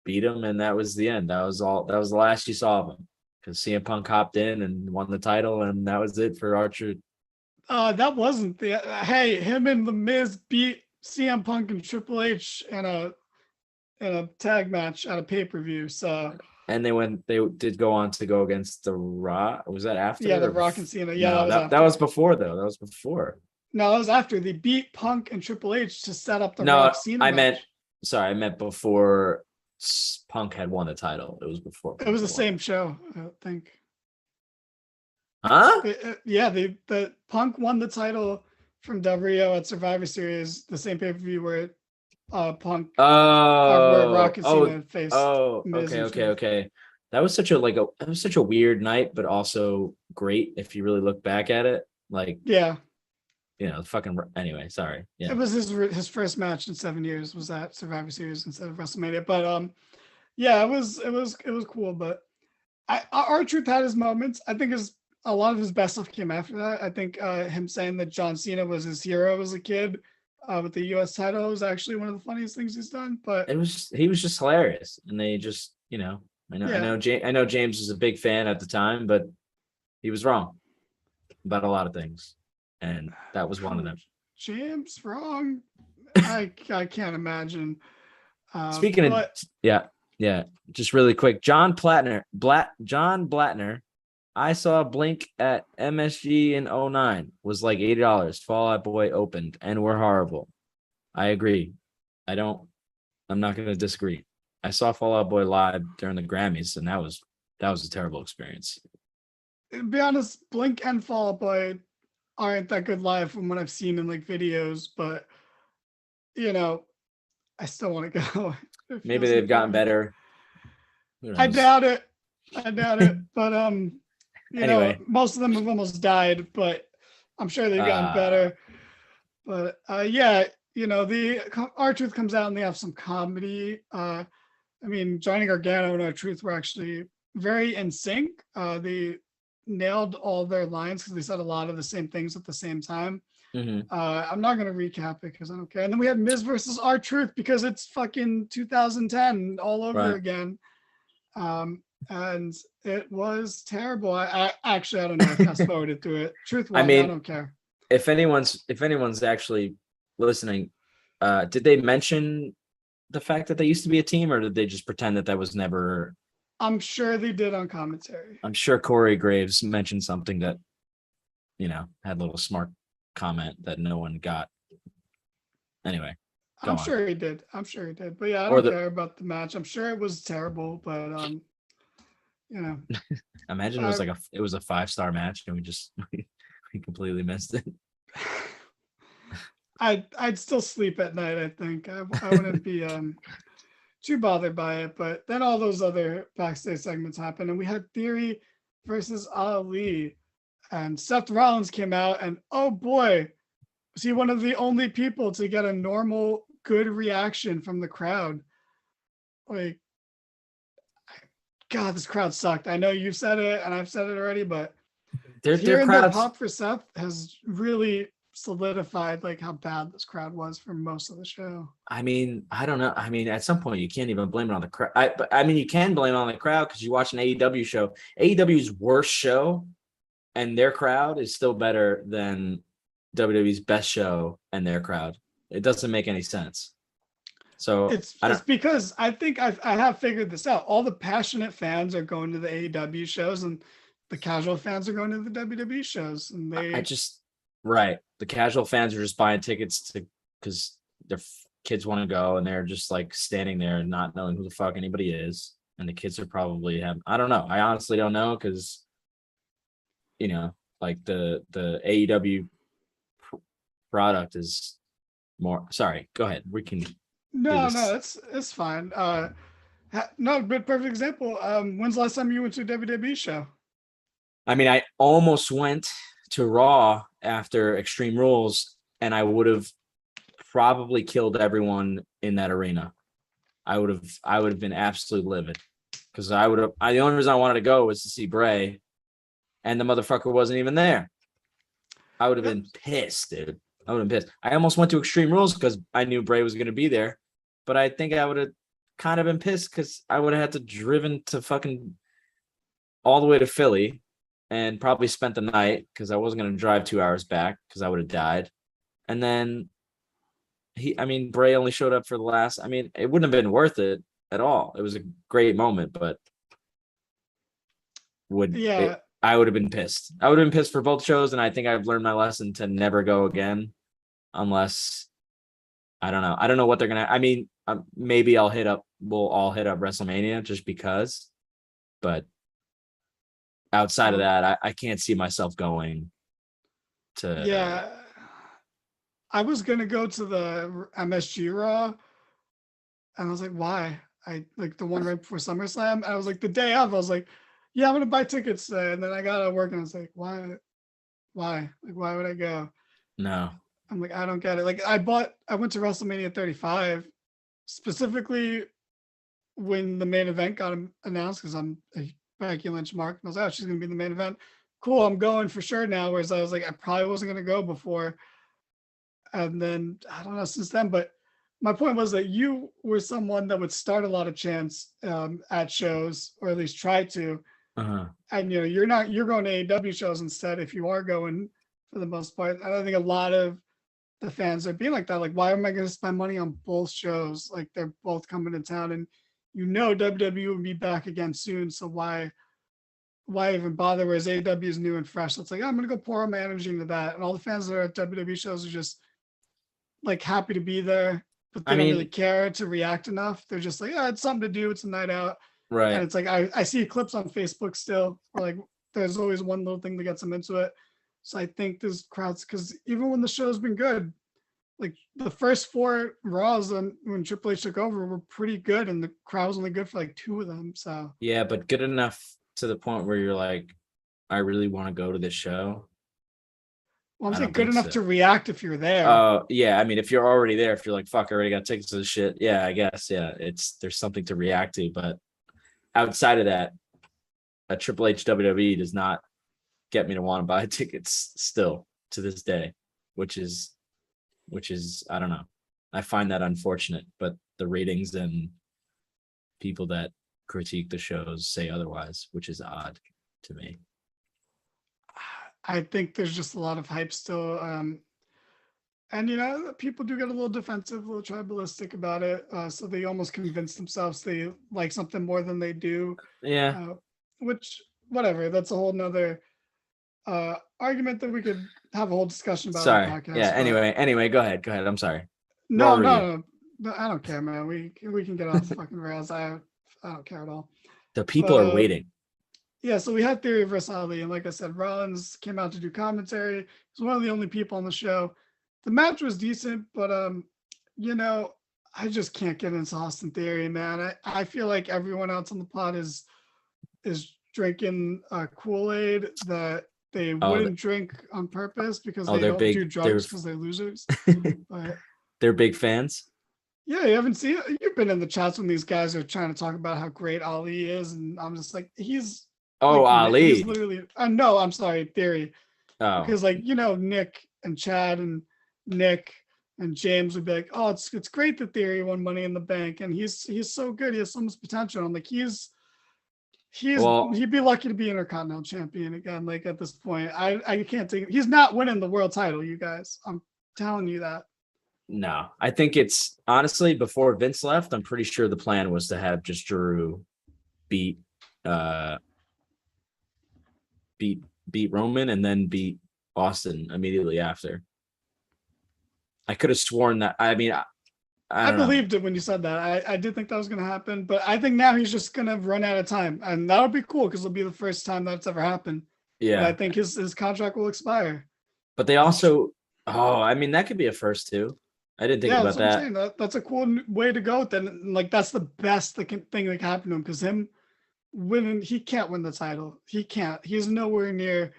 beat him, and that was the end. That was the last you saw of him, because CM Punk hopped in and won the title, and that was it for R-Truth. That wasn't the. Hey, him and the Miz beat CM Punk and Triple H in a tag match at a pay-per-view. So. And they did go on to go against the Rock. Was that after? Yeah, the Rock and Cena. Yeah, no, that was before though. That was before. No, that was after. They beat Punk and Triple H to set up the Rock Cena match. I meant before Punk had won the title. It was before. It was the same show, I think. Huh? The Punk won the title from WWE at Survivor Series, the same pay-per-view where Punk where Rock and Cena faced Miz. Okay. That was such a weird night, but also great if you really look back at it. Like, Yeah, fucking anyway. Sorry. it Yeah, was his first match in 7 years was at Survivor Series instead of WrestleMania. But yeah, it was cool. But R-Truth had his moments. I think a lot of his best stuff came after that. I think him saying that John Cena was his hero as a kid with the U.S. title was actually one of the funniest things he's done. But he was just hilarious, and they just, yeah, I know James was a big fan at the time, but he was wrong about a lot of things, and that was one of them. James wrong. I can't imagine. Speaking of, But yeah, just really quick, John Blatner. I saw Blink at MSG in '09, was like $80. Fall Out Boy opened and were horrible. I agree. I'm not going to disagree. I saw Fall Out Boy live during the Grammys, and that was a terrible experience. to be honest, Blink and Fall Out Boy aren't that good live from what I've seen in like videos. But I still want to go. It Maybe feels they've gotten important. better. Who I knows? doubt it. But Anyway, most of them have almost died, but I'm sure they've gotten uh, better. But yeah, the R-Truth comes out and they have some comedy. I mean, Johnny Gargano and R-Truth were actually very in sync. They nailed all their lines because they said a lot of the same things at the same time. mhm. I'm not gonna recap it because I don't care. And then we had Miz versus R-Truth because it's fucking 2010 all over Right. again. And it was terrible. I actually I don't know. I fast forwarded through it. Truth I won. I mean, don't care. if anyone's actually listening, did they mention the fact that they used to be a team, or did they just pretend that was never? I'm sure they did on commentary. I'm sure Corey Graves mentioned something that, had a little smart comment that no one got. Anyway, go I'm on. sure he did. But yeah, I Or don't care about the match. I'm sure it was terrible, but imagine it was a 5-star match and we just we completely missed it. I'd still sleep at night. I think I wouldn't be too bothered by it. But then all those other backstage segments happened, and we had Theory versus Ali, and Seth Rollins came out, and oh boy, was he one of the only people to get a normal good reaction from the crowd. Like, God, this crowd sucked. I know you've said it and I've said it already, but Their hearing the crowds. pop for Seth has really solidified like how bad this crowd was for most of the show. I mean, I don't know. I mean, at some point you can't even blame it on the crowd. I mean, you can blame it on the crowd because you watch an AEW show. AEW's worst show and their crowd is still better than WWE's best show and their crowd. It doesn't make any sense. So It's because I think I have figured this out. All the passionate fans are going to the AEW shows, and the casual fans are going to the WWE shows. And right. The casual fans are just buying tickets because their kids want to go, and they're just like standing there and not knowing who the fuck anybody is. And the kids are probably I don't know. I honestly don't know because like the AEW product is more. Sorry, go ahead. We can. no, it's fine. No, but perfect example. When's the last time you went to a WWE show? I mean, I almost went to Raw after Extreme Rules, and I would have probably killed everyone in that arena. I would have been absolutely livid because the only reason I wanted to go was to see Bray, and the motherfucker wasn't even there. I would have been pissed, dude. I would have been pissed. I almost went to Extreme Rules because I knew Bray was going to be there, but I think I would have kind of been pissed because I would have had to driven to fucking all the way to Philly and probably spent the night because I wasn't going to drive 2 hours back because I would have died. And then Bray only showed up for the last. I mean, it wouldn't have been worth it at all. It was a great moment, but I would have been pissed. I would have been pissed for both shows, and I think I've learned my lesson to never go again unless I don't know. I don't know what they're gonna. I mean, maybe we'll all hit up WrestleMania just because, but outside of that, I can't see myself going to. Yeah, I was gonna go to the MSG Raw, and I was like, why? I like the one right before SummerSlam. I was like, the day of, I was like, yeah, I'm gonna buy tickets today. And then I got to work, and I was like, why? Why? Like, why would I go? No. I'm like, I don't get it. Like, I went to WrestleMania 35 specifically when the main event got announced because I'm a Becky Lynch mark. And I was like, oh, she's gonna be the main event. Cool, I'm going for sure now. Whereas I was like, I probably wasn't gonna go before. And then I don't know since then, but my point was that you were someone that would start a lot of chants at shows, or at least try to. Uh-huh. And you're going to AEW shows instead if you are going for the most part. I don't think a lot of the fans are being like that. Like, why am I going to spend money on both shows? Like, they're both coming to town, and WWE will be back again soon. So why even bother? Whereas AEW is new and fresh. So it's like, I'm going to go pour all my energy into that. And all the fans that are at WWE shows are just like happy to be there, but they I don't really mean, care to react enough. They're just like, yeah, it's something to do. It's a night out. And right. it's like, I see clips on Facebook still where like there's always one little thing that gets them into it. So I think there's crowds because even when the show's been good, like the first 4 Raws when Triple H took over were pretty good, and the crowd was only good for like 2 of them. So Yeah, but good enough to the point where you're like, I really want to go to this show. well, I'm I saying don't good think enough so. to react if you're there. Yeah. I mean, if you're already there, if you're like, fuck, I already got tickets to the shit. Yeah, I guess. Yeah, there's something to react to. But outside of that, a Triple H WWE does not get me to want to buy tickets still to this day, which is I don't know. I find that unfortunate, but the ratings and people that critique the shows say otherwise, which is odd to me. I think there's just a lot of hype still. And people do get a little defensive, a little tribalistic about it. So they almost convince themselves they like something more than they do. Yeah. Uh, which whatever. That's a whole nother argument that we could have a whole discussion about on the Sorry. Yeah. podcast. But Anyway, go ahead. Go ahead. I'm sorry. Where no, were you? no, no, no, I don't care, man. We can get off the fucking rails. I don't care at all. The people But are waiting. yeah, so we had Theory versus Ali, and like I said, Rollins came out to do commentary. He's one of the only people on the show. The match was decent, but you know, I just can't get into Austin Theory, man. I feel like everyone else on the pod is drinking Kool-Aid that they Oh, wouldn't drink on purpose because oh, they they're don't big. do drugs because they're losers. But They're big fans. yeah, you haven't seen it. You've been in the chats when these guys are trying to talk about how great Ali is, and I'm just like, he's Oh, like he's Ali. literally no, I'm sorry, Theory. Oh, Because like, Nick and Chad and Nick and James would be like, oh, it's great that Theory won Money in the Bank, and he's so good, he has so much potential. I'm like, well, he'd be lucky to be Intercontinental Champion again. Like at this point, I can't take he's not winning the world title, you guys. I'm telling you that. no. I think it's honestly before Vince left, I'm pretty sure the plan was to have just Drew beat uh beat Roman and then beat Austin immediately after. I could have sworn that. I mean, I I don't know. believed it when you said that. I did think that was going to happen, but I think now he's just going to run out of time, and that would be cool because it'll be the first time that's ever happened. But I Yeah, think his contract will expire. but they Which, also. Oh, I mean, that could be a first too. I didn't think yeah, about that's what I'm that. saying. That's a cool way to go with it. And like that's the best thing that can happen to him because him winning, he can't win the title. He can't. He's nowhere near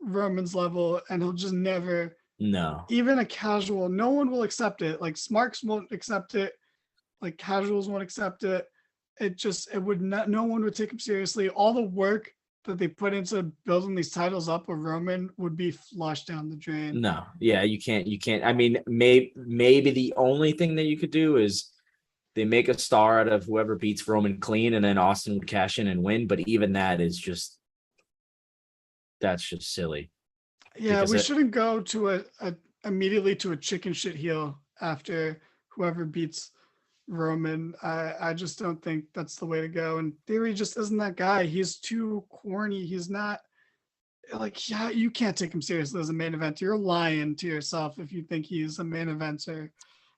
Roman's level, and he'll just never. No, Even a casual, no one will accept it. Like Smarks won't accept it. Like casuals won't accept it. It would not. No one would take him seriously. All the work that they put into building these titles up with Roman would be flushed down the drain. no. Yeah, you can't. You can't. I mean, maybe the only thing that you could do is they make a star out of whoever beats Roman clean, and then Austin would cash in and win. But even that is just that's just silly Yeah, because we shouldn't go to a immediately to a chicken shit heel after whoever beats Roman. I just don't think that's the way to go. And Theory just isn't that guy. He's too corny. He's not like, yeah, you can't take him seriously as a main eventer. You're lying to yourself if you think he's a main eventer.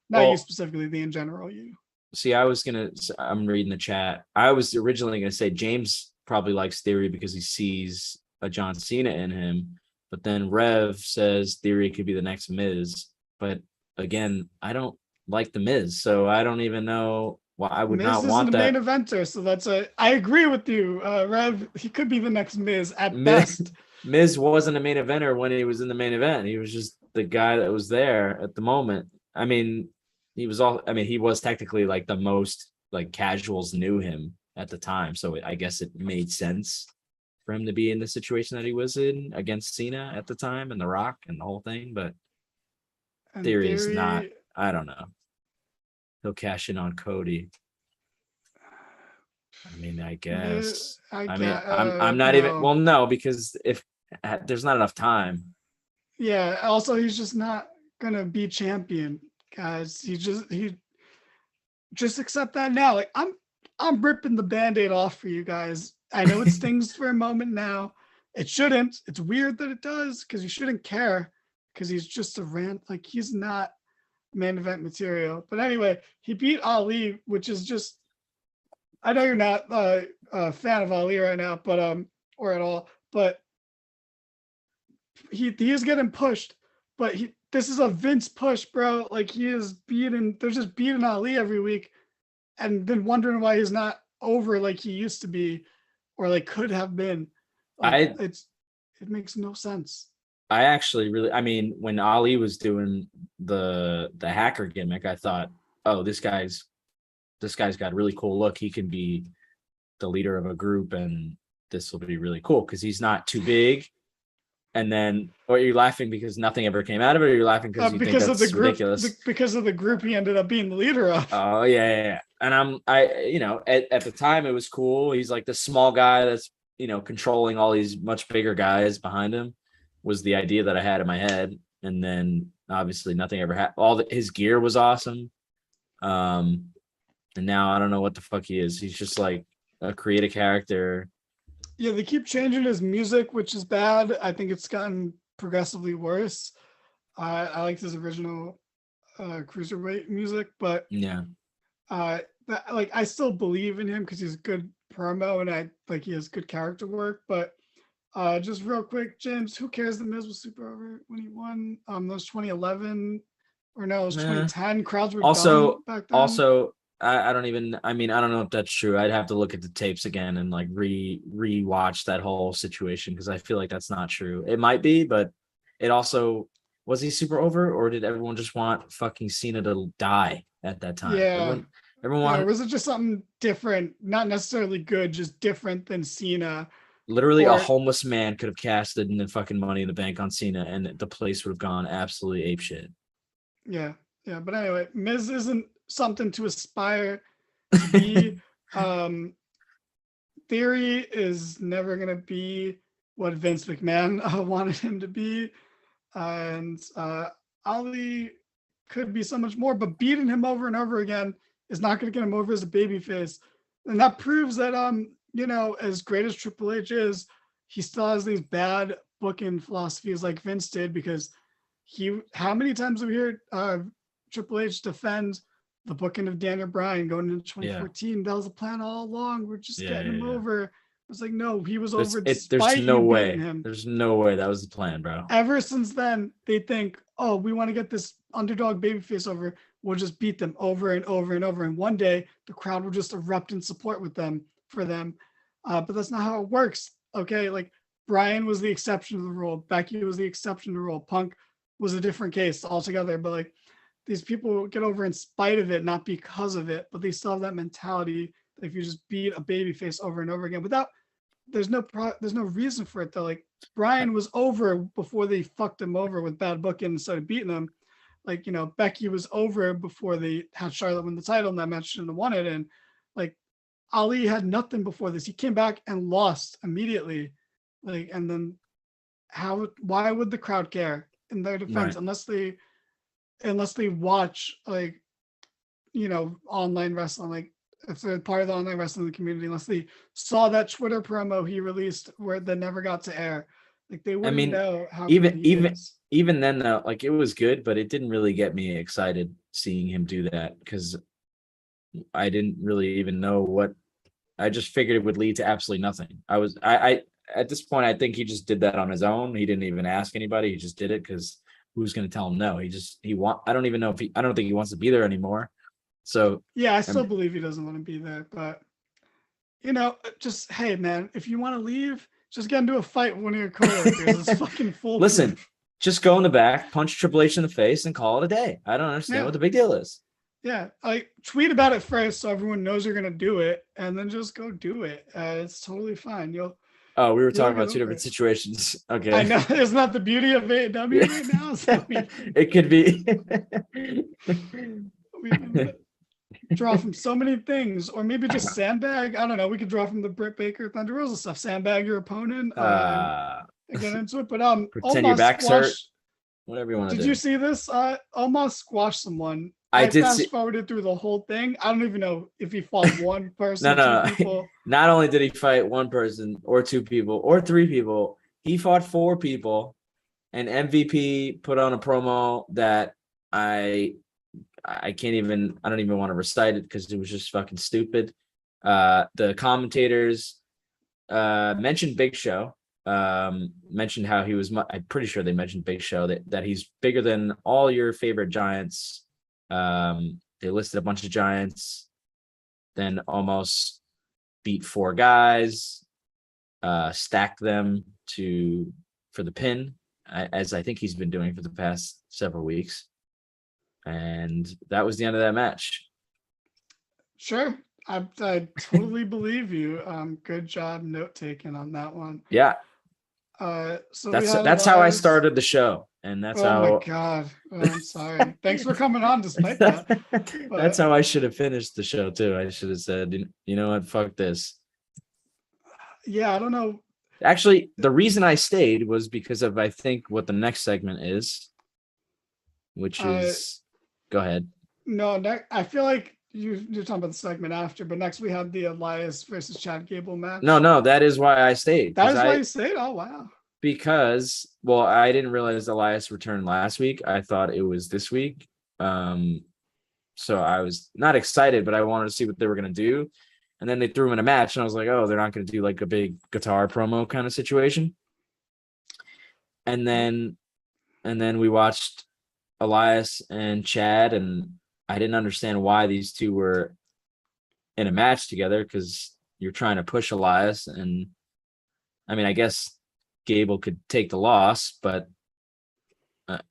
Not you well, specifically, the in general you. see, I'm reading the chat. I was originally gonna say James probably likes Theory because he sees a John Cena in him, but then Rev says Theory could be the next Miz. But again, I don't like the Miz, so I don't even know why I would Miz not isn't want a main that. eventer, so I agree with you, Rev. He could be the next Miz at Miz, best. Miz wasn't a main eventer when he was in the main event. He was just the guy that was there at the moment. I mean, he was all. I mean, he was technically like the most like casuals knew him at the time, so I guess it made sense for him to be in the situation that he was in against Cena at the time and The Rock and the whole thing. But In Theory is not. theory, I don't know. He'll cash in on Cody. I mean, I guess. I I mean, get I'm not even. no. Well, no, because if there's not enough time. Yeah. Also, he's just not gonna be champion, guys. He just accept that now. Like I'm ripping the band-aid off for you guys. I know it stings for a moment now. It shouldn't. It's weird that it does because you shouldn't care because he's just a rant. Like he's not main event material. But anyway, he beat Ali, which is just I know you're not a fan of Ali right now, but or at all, but he is getting pushed. But this is a Vince push, bro. Like he is beating. They're just beating Ali every week, and then wondering why he's not over like he used to be, or like could have been. Like I it makes no sense. I actually really. I mean, when Ali was doing the hacker gimmick, I thought, oh, this guy's got a really cool look. He can be the leader of a group, and this will be really cool because he's not too big. And then, or are you laughing because nothing ever came out of it, or you're laughing because you think Because of the that's group, ridiculous? because of the group he ended up being the leader of. Oh yeah. And at the time it was cool. He's like the small guy that's controlling all these much bigger guys behind him. Was the idea that I had in my head, and then obviously nothing ever happened. His gear was awesome, and now I don't know what the fuck he is. He's just like a creative character. Yeah, they keep changing his music, which is bad. I think it's gotten progressively worse. I liked his original cruiserweight music, but Yeah. like I still believe in him because he's a good promo and I like he has good character work. But just real quick, James, who cares? The Miz was super over when he won. Those 2011 or no, it was Nah. 2010. Crowds were dumb Also, back then. also, I don't even. I mean, I don't know if that's true. I'd have to look at the tapes again and like re-watch that whole situation because I feel like that's not true. It might be, but it also was he super over, or did everyone just want fucking Cena to die at that time? Yeah. Everyone Yeah, wanted was it just something different, not necessarily good, just different than Cena? literally a Or homeless man could have casted in the fucking Money in the Bank on Cena, and the place would have gone absolutely apeshit. yeah, yeah. But anyway, Miz isn't something to aspire to be. um Theory is never gonna be what Vince McMahon wanted him to be, and Ali could be so much more. But beating him over and over again is not gonna get him over as a babyface, and that proves that as great as Triple H is, he still has these bad booking philosophies like Vince did because how many times have we heard Triple H defend the booking of Daniel Bryan going into Yeah, 2014? That was the plan all along. We're just yeah, getting yeah, him yeah. over. I was like, no, he was There's over it. There's despite no you beating way. him. There's no way that was the plan, bro. Ever since then, they think, oh, we want to get this underdog babyface over. We'll just beat them over and over and over. And one day the crowd will just erupt in support with them for them. But that's not how it works. Okay. Like Bryan was the exception to the rule. Becky was the exception to the rule. Punk was a different case altogether. But like these people get over in spite of it, not because of it, but they still have that mentality that if you just beat a babyface over and over again without, there's no reason for it though. Like Bryan was over before they fucked him over with bad booking and started beating him. Like, Becky was over before they had Charlotte win the title and that match shouldn't have won it. And like Ali had nothing before this. He came back and lost immediately. Like, and then why would the crowd care in their defense Right. unless they watch like, online wrestling, like if they're part of the online wrestling community, unless they saw that Twitter promo he released where that never got to air, like they I wouldn't mean, know how good even he even is. even then though, like it was good, but it didn't really get me excited seeing him do that because I didn't really even know what. I just figured it would lead to absolutely nothing. I at this point I think he just did that on his own. He didn't even ask anybody. He just did it because who's going to tell him no? I don't even know if I don't think he wants to be there anymore. So Yeah, I um, still believe he doesn't want to be there, but just hey man, if you want to leave, Just get into a fight with one of your coworkers. It's fucking foolproof. Listen, just go in the back, punch Triple H in the face, and call it a day. I don't understand what the big deal is. Yeah, like tweet about it first so everyone knows you're gonna do it, and then just go do it. It's totally fine. We were talking about two different situations. Okay, I know. Isn't that the beauty of AEW right now? So it could be. we can draw from so many things, or maybe just sandbag. I don't know. We could draw from the Britt Baker Thunder Rosa stuff. Sandbag your opponent. Get into it, but pretend your back's hurt. Whatever you want to do. Did you see this? Almost squashed someone. I did fast forwarded through the whole thing. I don't even know if he fought one person, no. two people. Not only did he fight one person or two people or three people, he fought four people. And MVP put on a promo that I don't even want to recite it because it was just fucking stupid. The commentators mentioned Big Show. Mentioned how he was. I'm pretty sure they mentioned Big Show that he's bigger than all your favorite giants. They listed a bunch of giants, then almost beat four guys, stacked them for the pin, as I think he's been doing for the past several weeks. And that was the end of that match. Sure. I totally believe you. Good job note taking on that one. Yeah. So that's how I started the show, and that's how. Oh my god! I'm sorry. Thanks for coming on, despite that. That's how I should have finished the show too. I should have said, you know what, fuck this. Yeah, I don't know. Actually, the reason I stayed was because of I think what the next segment is, which is. Go ahead. No, I feel like you're talking about the segment after, but next we have the Elias versus Chad Gable match. No, that is why I stayed. That is why you stayed? Oh, wow. Because, well, I didn't realize Elias returned last week. I thought it was this week. So I was not excited, but I wanted to see what they were going to do. And then they threw him in a match, and I was like, oh, they're not going to do like a big guitar promo kind of situation. And then we watched Elias and Chad, and I didn't understand why these two were in a match together, because you're trying to push Elias, and I mean, I guess Gable could take the loss, but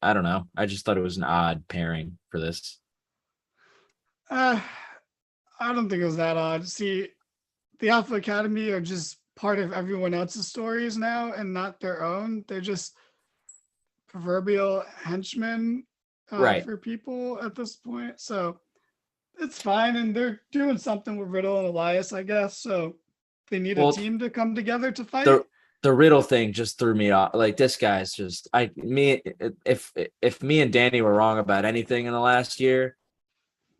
I don't know. I just thought it was an odd pairing for this. I don't think it was that odd. See, the Alpha Academy are just part of everyone else's stories now and not their own. They're just proverbial henchmen for people at this point. So it's fine. And they're doing something with Riddle and Elias, I guess. So they need a team to come together to fight. The Riddle thing just threw me off. Like, this guy's just if me and Danny were wrong about anything in the last year,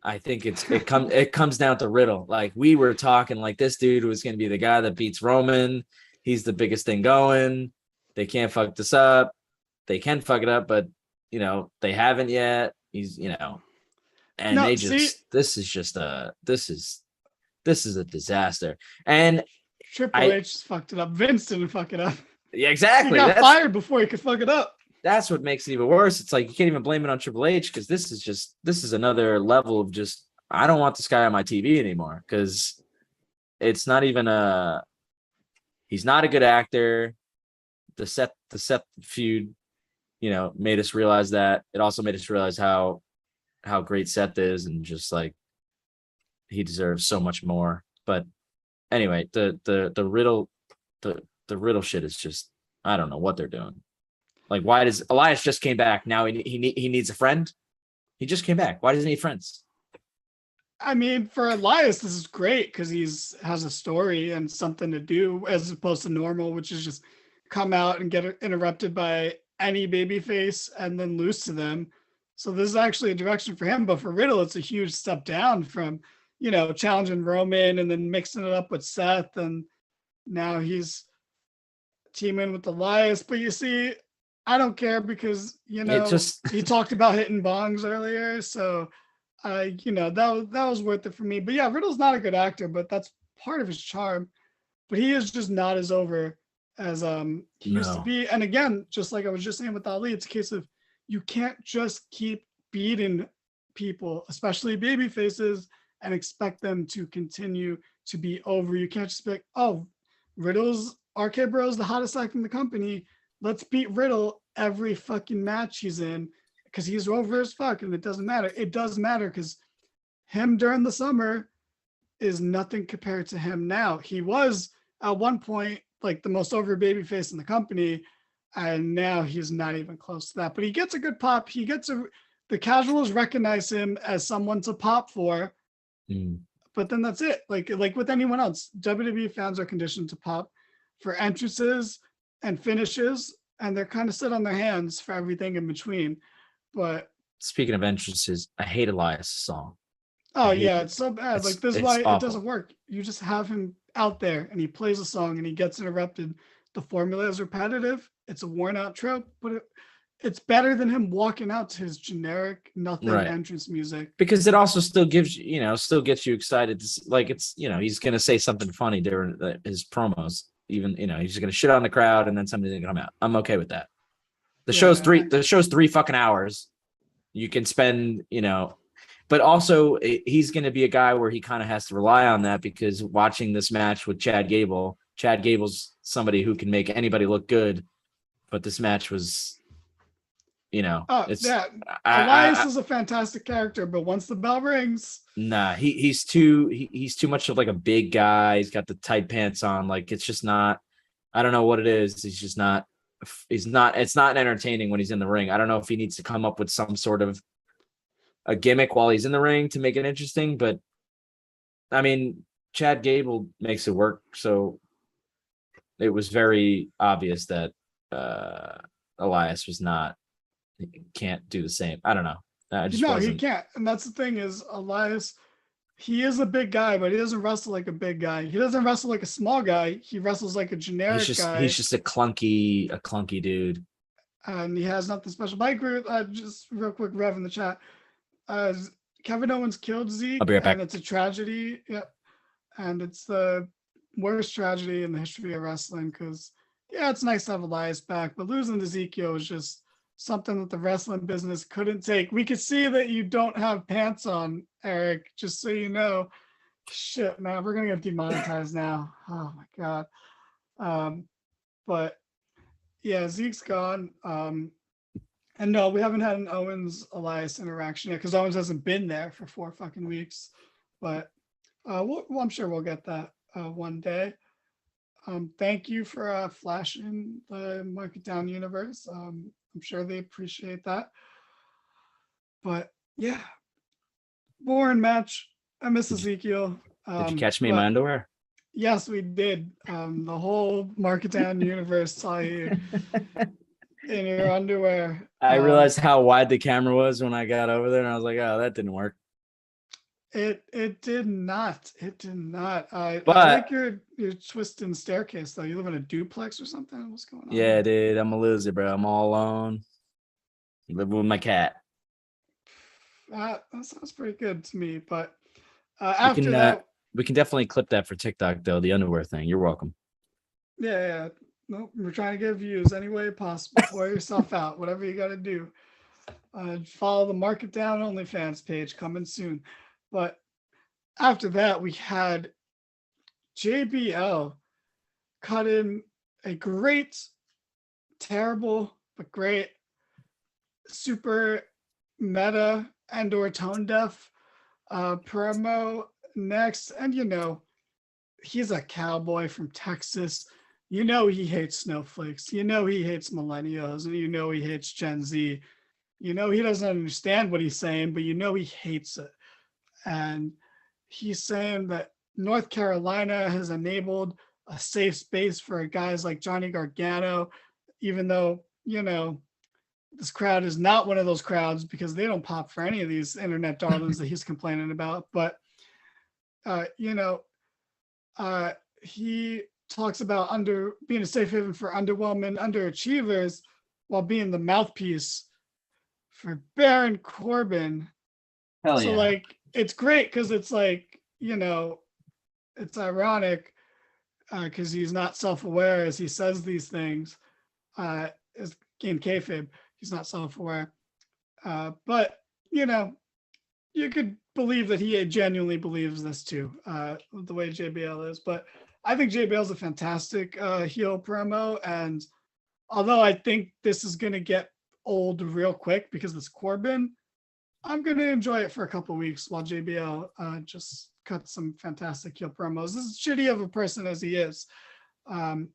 I think it comes down to Riddle. Like, we were talking like this dude was going to be the guy that beats Roman. He's the biggest thing going. They can't fuck this up. They can fuck it up, but they haven't yet. He's and no, this is a disaster. And Triple H fucked it up. Vince didn't fuck it up. Yeah, exactly. He got fired before he could fuck it up. That's what makes it even worse. It's like you can't even blame it on Triple H, because this is another level of just, I don't want this guy on my TV anymore, because it's not even he's not a good actor. The Seth feud, made us realize that. It also made us realize how great Seth is, and just like he deserves so much more. But anyway, the Riddle shit is just, I don't know what they're doing. Like, why does Elias just came back? Now he needs a friend. He just came back. Why doesn't he need friends? I mean, for Elias, this is great because has a story and something to do, as opposed to normal, which is just come out and get interrupted by any babyface and then lose to them. So this is actually a direction for him. But for Riddle, it's a huge step down from, challenging Roman and then mixing it up with Seth. And now he's teaming with Elias. But you see, I don't care because, he talked about hitting bongs earlier. So, that was worth it for me. But yeah, Riddle's not a good actor, but that's part of his charm. But he is just not as over as he used to be. And again, just like I was just saying with Ali, it's a case of you can't just keep beating people, especially baby faces, and expect them to continue to be over. You can't just be like, oh, Riddle's RK Bro is the hottest act in the company. Let's beat Riddle every fucking match he's in because he's over as fuck, and it doesn't matter. It does matter because him during the summer is nothing compared to him now. He was at one point like the most over babyface in the company, and now he's not even close to that. But he gets a good pop. The casuals recognize him as someone to pop for. But then that's it. Like with anyone else, WWE fans are conditioned to pop for entrances and finishes, and they're kind of sit on their hands for everything in between. But speaking of entrances, I hate Elias' song. oh yeah, it's so bad. Like this is why awful. It doesn't work. You just have him out there and he plays a song and he gets interrupted. The formula is repetitive. It's a worn out trope, but it's better than him walking out to his generic nothing entrance music. Because it also still gives you, still gets you excited. Like it's, he's going to say something funny during his promos. Even, he's going to shit on the crowd and then somebody's going to come out. I'm okay with that. The show's 3 fucking hours. You can spend, but also he's going to be a guy where he kind of has to rely on that because watching this match with Chad Gable's somebody who can make anybody look good. But this match was, Elias is a fantastic character, but once the bell rings, nah, he's too much of like a big guy. He's got the tight pants on. Like it's just not. I don't know what it is. It's not entertaining when he's in the ring. I don't know if he needs to come up with some sort of a gimmick while he's in the ring to make it interesting. But I mean, Chad Gable makes it work. So it was very obvious that Elias can't do the same. I don't know. He can't. And that's the thing is Elias, he is a big guy, but he doesn't wrestle like a big guy. He doesn't wrestle like a small guy. He wrestles like a generic guy. He's just a clunky dude. And he has nothing special. Mike, just real quick, Rev in the chat. Kevin Owens killed Zeke. I'll be right back. And it's a tragedy. Yep. And it's the worst tragedy in the history of wrestling because, it's nice to have Elias back, but losing to Ezekiel is just something that the wrestling business couldn't take. We could see that you don't have pants on, Eric, just so you know. Shit, man, we're going to get demonetized now. Oh, my God. But, yeah, Zeke's gone. And no, we haven't had an Owens-Elias interaction yet because Owens hasn't been there for 4 fucking weeks. But I'm sure we'll get that one day. Thank you for flashing the Market Down universe. I'm sure they appreciate that. But yeah, boring match. I miss Ezekiel. Did you catch me in my underwear? Yes, we did. The whole Market Down universe saw you in your underwear. I realized how wide the camera was when I got over there, and I was like, "Oh, that didn't work." It did not. It did not. I like your twisting staircase though. You live in a duplex or something? What's going on? Yeah, dude. I'm a loser, bro. I'm all alone. Living with my cat. That sounds pretty good to me. But after that, we can definitely clip that for TikTok though. The underwear thing. You're welcome. Yeah. Nope. We're trying to get views any way possible. Wear yourself out. Whatever you got to do. Follow the Market Down OnlyFans page coming soon. But after that, we had JBL cut in a great, terrible, but great, super meta and or tone deaf promo next. And, he's a cowboy from Texas. He hates snowflakes. He hates millennials. And he hates Gen Z. He doesn't understand what he's saying, but he hates it. And he's saying that North Carolina has enabled a safe space for guys like Johnny Gargano, even though, this crowd is not one of those crowds because they don't pop for any of these internet darlings that he's complaining about. But, he talks about being a safe haven for underwhelming underachievers while being the mouthpiece for Baron Corbin. Hell yeah. So it's great because it's it's ironic because he's not self-aware as he says these things. As in kayfabe, he's not self-aware. But you could believe that he genuinely believes this too, the way JBL is. But I think JBL's a fantastic heel promo, and although I think this is gonna get old real quick because it's Corbin, I'm gonna enjoy it for a couple weeks while JBL just cuts some fantastic heel promos. As shitty of a person as he is,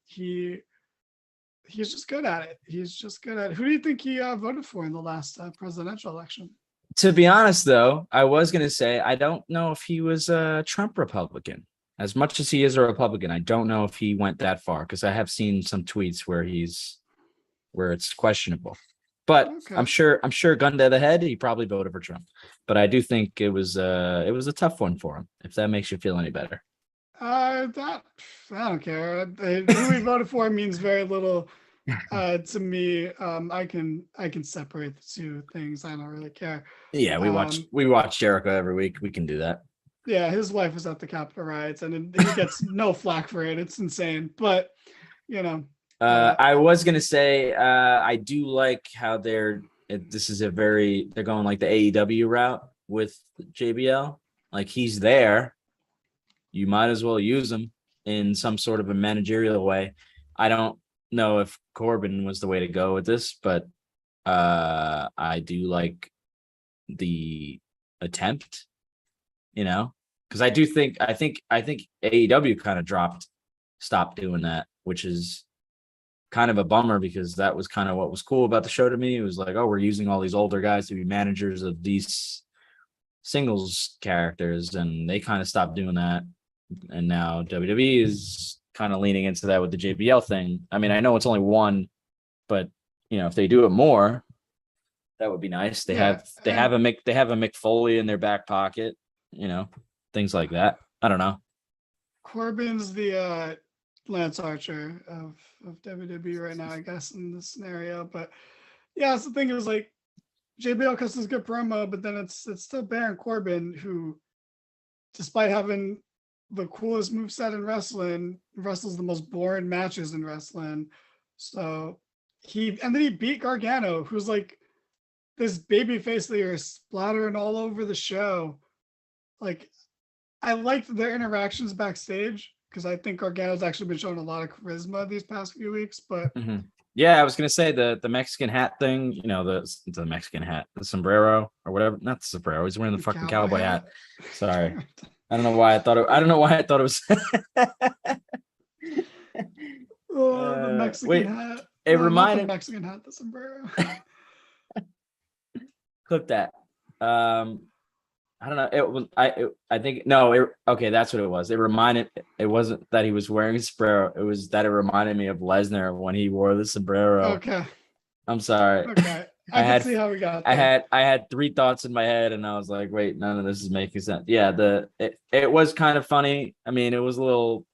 he's just good at it. He's just good at it. Who do you think he voted for in the last presidential election? To be honest, though, I was going to say I don't know if he was a Trump Republican. As much as he is a Republican, I don't know if he went that far because I have seen some tweets where it's questionable. But Okay. I'm sure gun to the head, he probably voted for Trump. But I do think it was a tough one for him, if that makes you feel any better. That I don't care. Who he voted for means very little to me. I can separate the two things. I don't really care. Yeah, we watch Jericho every week. We can do that. Yeah, his wife was at the Capitol riots, and he gets no flack for it. It's insane, but you know. I was gonna say I do like how they're going like the AEW route with JBL. Like he's there, you might as well use him in some sort of a managerial way. I don't know if Corbin was the way to go with this, but I do like the attempt, because I think AEW kind of stopped doing that, which is kind of a bummer because that was kind of what was cool about the show to me. It was like, oh, we're using all these older guys to be managers of these singles characters, and they kind of stopped doing that. And now WWE is kind of leaning into that with the JBL thing. I mean, I know it's only one, but if they do it more, that would be nice. They have a Mick Foley in their back pocket, things like that. I don't know. Corbin's the Lance Archer of WWE right now, I guess, in this scenario. But yeah, it's the thing is like JBL cuts is good promo, but then it's still Baron Corbin who, despite having the coolest moveset in wrestling, wrestles the most boring matches in wrestling. So then he beat Gargano, who's like this baby face that you're splattering all over the show. Like, I liked their interactions backstage because I think Gargano's actually been showing a lot of charisma these past few weeks. But yeah, I was gonna say the Mexican hat thing, the Mexican hat, the sombrero or whatever. Not the sombrero. He's wearing the fucking cowboy hat. Sorry. I don't know why I thought it was. The Mexican hat. It reminded the Mexican hat, the sombrero. Clip that. I don't know. I think no. Okay, that's what it was. It wasn't that he was wearing a sombrero. It was that it reminded me of Lesnar when he wore the sombrero. Okay. I'm sorry. Okay. I can see how we got there. I had three thoughts in my head, and I was like, wait, none of this is making sense. Yeah, it was kind of funny. I mean, it was a little,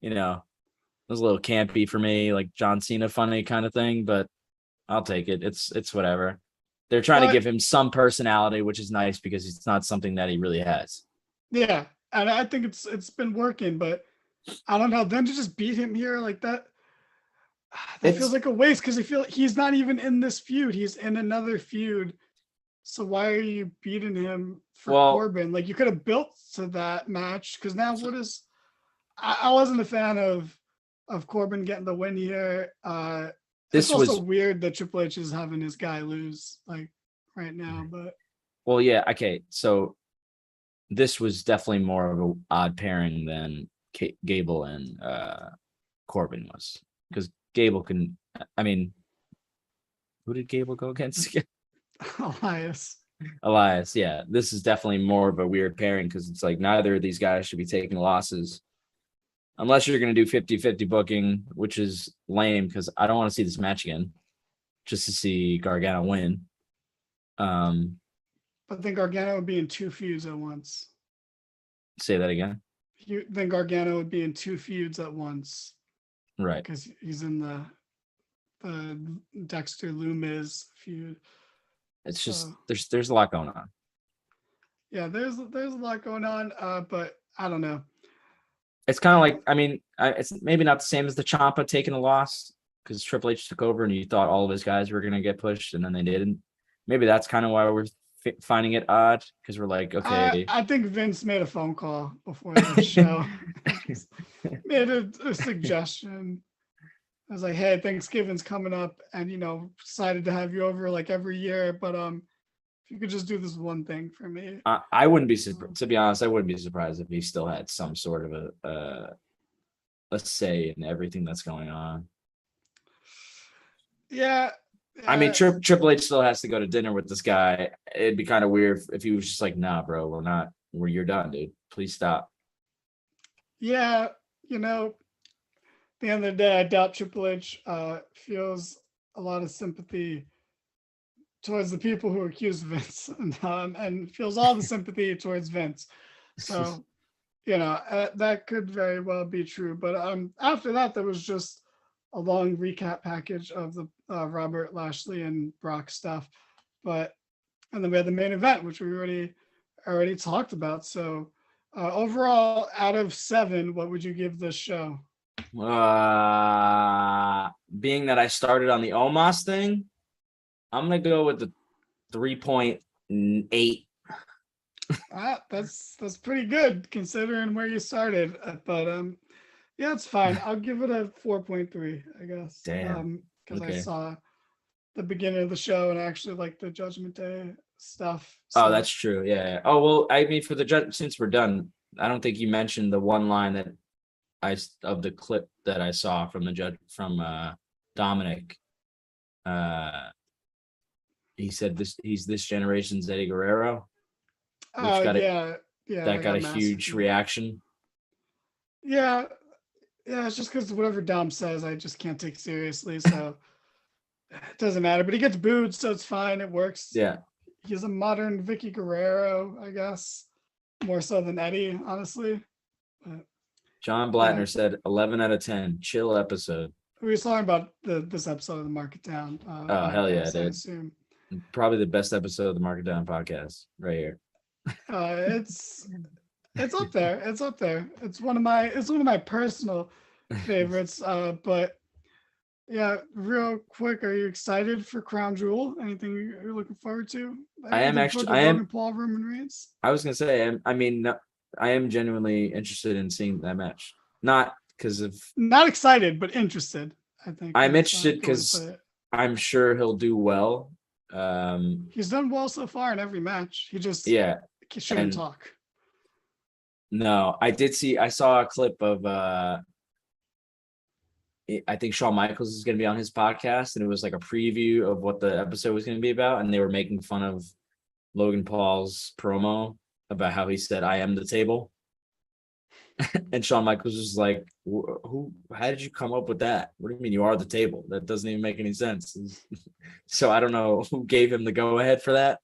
it was a little campy for me, like John Cena funny kind of thing. But I'll take it. It's whatever. They're trying to give him some personality, which is nice because it's not something that he really has. Yeah, and I think it's been working, but I don't know. Then to just beat him here like that. That feels like a waste because he's not even in this feud. He's in another feud. So why are you beating him for Corbin? Like you could have built to that match because now I wasn't a fan of Corbin getting the win here. It's also weird that Triple H is having his guy lose like right now, but yeah, okay. So this was definitely more of an odd pairing than Gable and Corbin was because Gable can. I mean, who did Gable go against? Elias. Yeah, this is definitely more of a weird pairing because it's like neither of these guys should be taking losses unless you're going to do 50-50 booking, which is lame because I don't want to see this match again just to see Gargano win. But then Gargano would be in two feuds at once. Say that again. Then Gargano would be in two feuds at once. Right. Because he's in the Dexter Lumis feud. It's just there's a lot going on. Yeah, there's a lot going on, but I don't know. It's kind of like, I mean, it's maybe not the same as the Ciampa taking a loss because Triple H took over and you thought all of his guys were going to get pushed and then they didn't. Maybe that's kind of why we're finding it odd because we're like, okay. I think Vince made a phone call before the show. made a suggestion. I was like, hey, Thanksgiving's coming up, and decided to have you over like every year, but if you could just do this one thing for me. I wouldn't be to be honest. I wouldn't be surprised if he still had some sort of a say in everything that's going on. Yeah. I mean, Triple H still has to go to dinner with this guy. It'd be kind of weird if he was just like, "Nah, bro, we're not. You're done, dude. Please stop." Yeah, at the end of the day, I doubt Triple H feels a lot of sympathy towards the people who accuse Vince, and feels all the sympathy towards Vince. So, that could very well be true. But after that, there was just a long recap package of the Robert Lashley and Brock stuff. And then we had the main event, which we already talked about. So, overall, out of 7, what would you give this show? Being that I started on the Omos thing, I'm gonna go with the 3.8. That's pretty good considering where you started. But yeah, it's fine. I'll give it a 4.3, I guess. Damn. Because Okay. I saw the beginning of the show and I actually like the Judgment Day stuff. Oh, that's true. Yeah. Oh well, I mean, for the judge, since we're done, I don't think you mentioned the one line that of the clip that I saw from the judge from Dominic. He said he's this generation's Eddie Guerrero. Oh, yeah. That got a huge reaction. Yeah. It's just because whatever Dom says, I just can't take seriously. So it doesn't matter. But he gets booed, so it's fine. It works. Yeah. He's a modern Vicky Guerrero, I guess. More so than Eddie, honestly. But, John Blattner said 11 out of 10. Chill episode. We were talking about this episode of the Market Down. Hell yeah, dude. I assume. Probably the best episode of the Market Down podcast right here. It's up there. It's up there. It's one of my personal favorites. But yeah, real quick, are you excited for Crown Jewel? Anything you're looking forward to? I am actually. Paul, Roman Reigns. I was gonna say. I am genuinely interested in seeing that match. Not because of. Not excited, but interested. I think I'm interested because I'm sure he'll do well. He's done well so far in every match. He just shouldn't talk. No, I saw a clip of I think Shawn Michaels is going to be on his podcast, and it was like a preview of what the episode was going to be about, and they were making fun of Logan Paul's promo about how he said, "I am the table." And Shawn Michaels was like, how did you come up with that? What do you mean you are the table? That doesn't even make any sense. So I don't know who gave him the go ahead for that,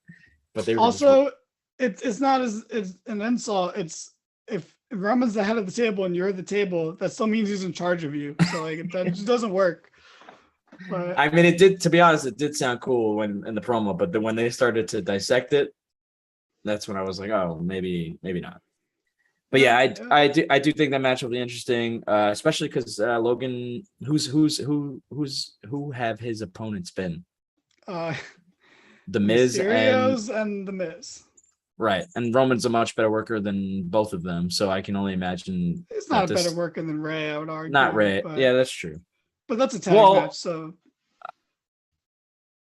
but they were also it's not as an insult. It's if Roman's the head of the table and you're the table, that still means he's in charge of you. So like that just doesn't work. But I mean, it did, to be honest, it did sound cool in the promo, but then when they started to dissect it, that's when I was like, oh, maybe not. But yeah, I do think that match will be interesting, especially because Logan, who have his opponents been? The Miz and the Miz. Right, and Roman's a much better worker than both of them, so I can only imagine. He's not a better worker than Ray, I would argue. Not Ray, yeah, that's true. But that's a tag match, so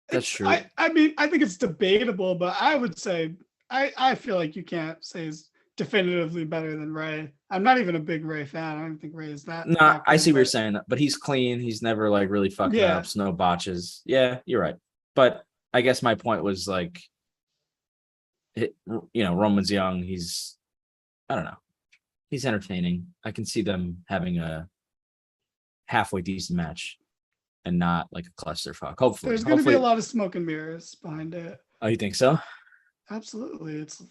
that's true. I mean, I think it's debatable, but I would say I feel like you can't say he's definitively better than Ray. I'm not even a big Ray fan. I don't think Ray is that. No, I see what you're saying, but he's clean. He's never like really fucked up, no botches. Yeah, you're right. But I guess my point was like, Roman's young. I don't know. He's entertaining. I can see them having a halfway decent match and not like a clusterfuck. Hopefully. There's going to be a lot of smoke and mirrors behind it. Oh, you think so? Absolutely. It's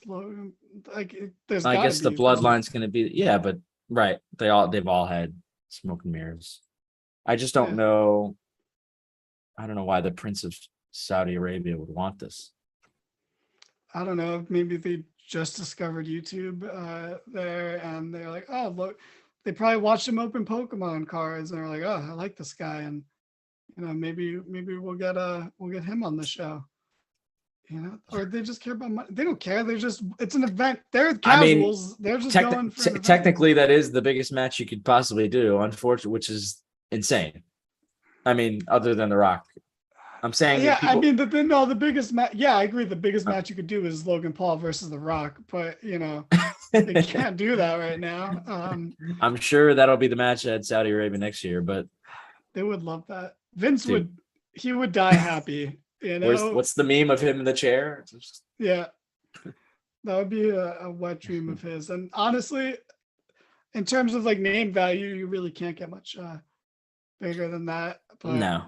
like I guess the bloodline's going to be, but right. They've all had smoke and mirrors. I just don't know. I don't know why the Prince of Saudi Arabia would want this. I don't know. Maybe they just discovered YouTube there, and they're like, "Oh, look!" They probably watched him open Pokemon cards, and they're like, "Oh, I like this guy," and maybe we'll get him on the show. or they just care about money. They don't care. It's an event. They're I mean, casuals. They're just going for an event. technically, that is the biggest match you could possibly do, unfortunately, which is insane. I mean, other than The Rock. I'm saying Yeah, people, the biggest match. Yeah, I agree. The biggest match you could do is Logan Paul versus The Rock, but they can't do that right now. I'm sure that'll be the match at Saudi Arabia next year, but they would love that. Vince dude, would die happy. what's the meme of him in the chair? Yeah, that would be a wet dream of his. And honestly, in terms of like name value, you really can't get much bigger than that. But no,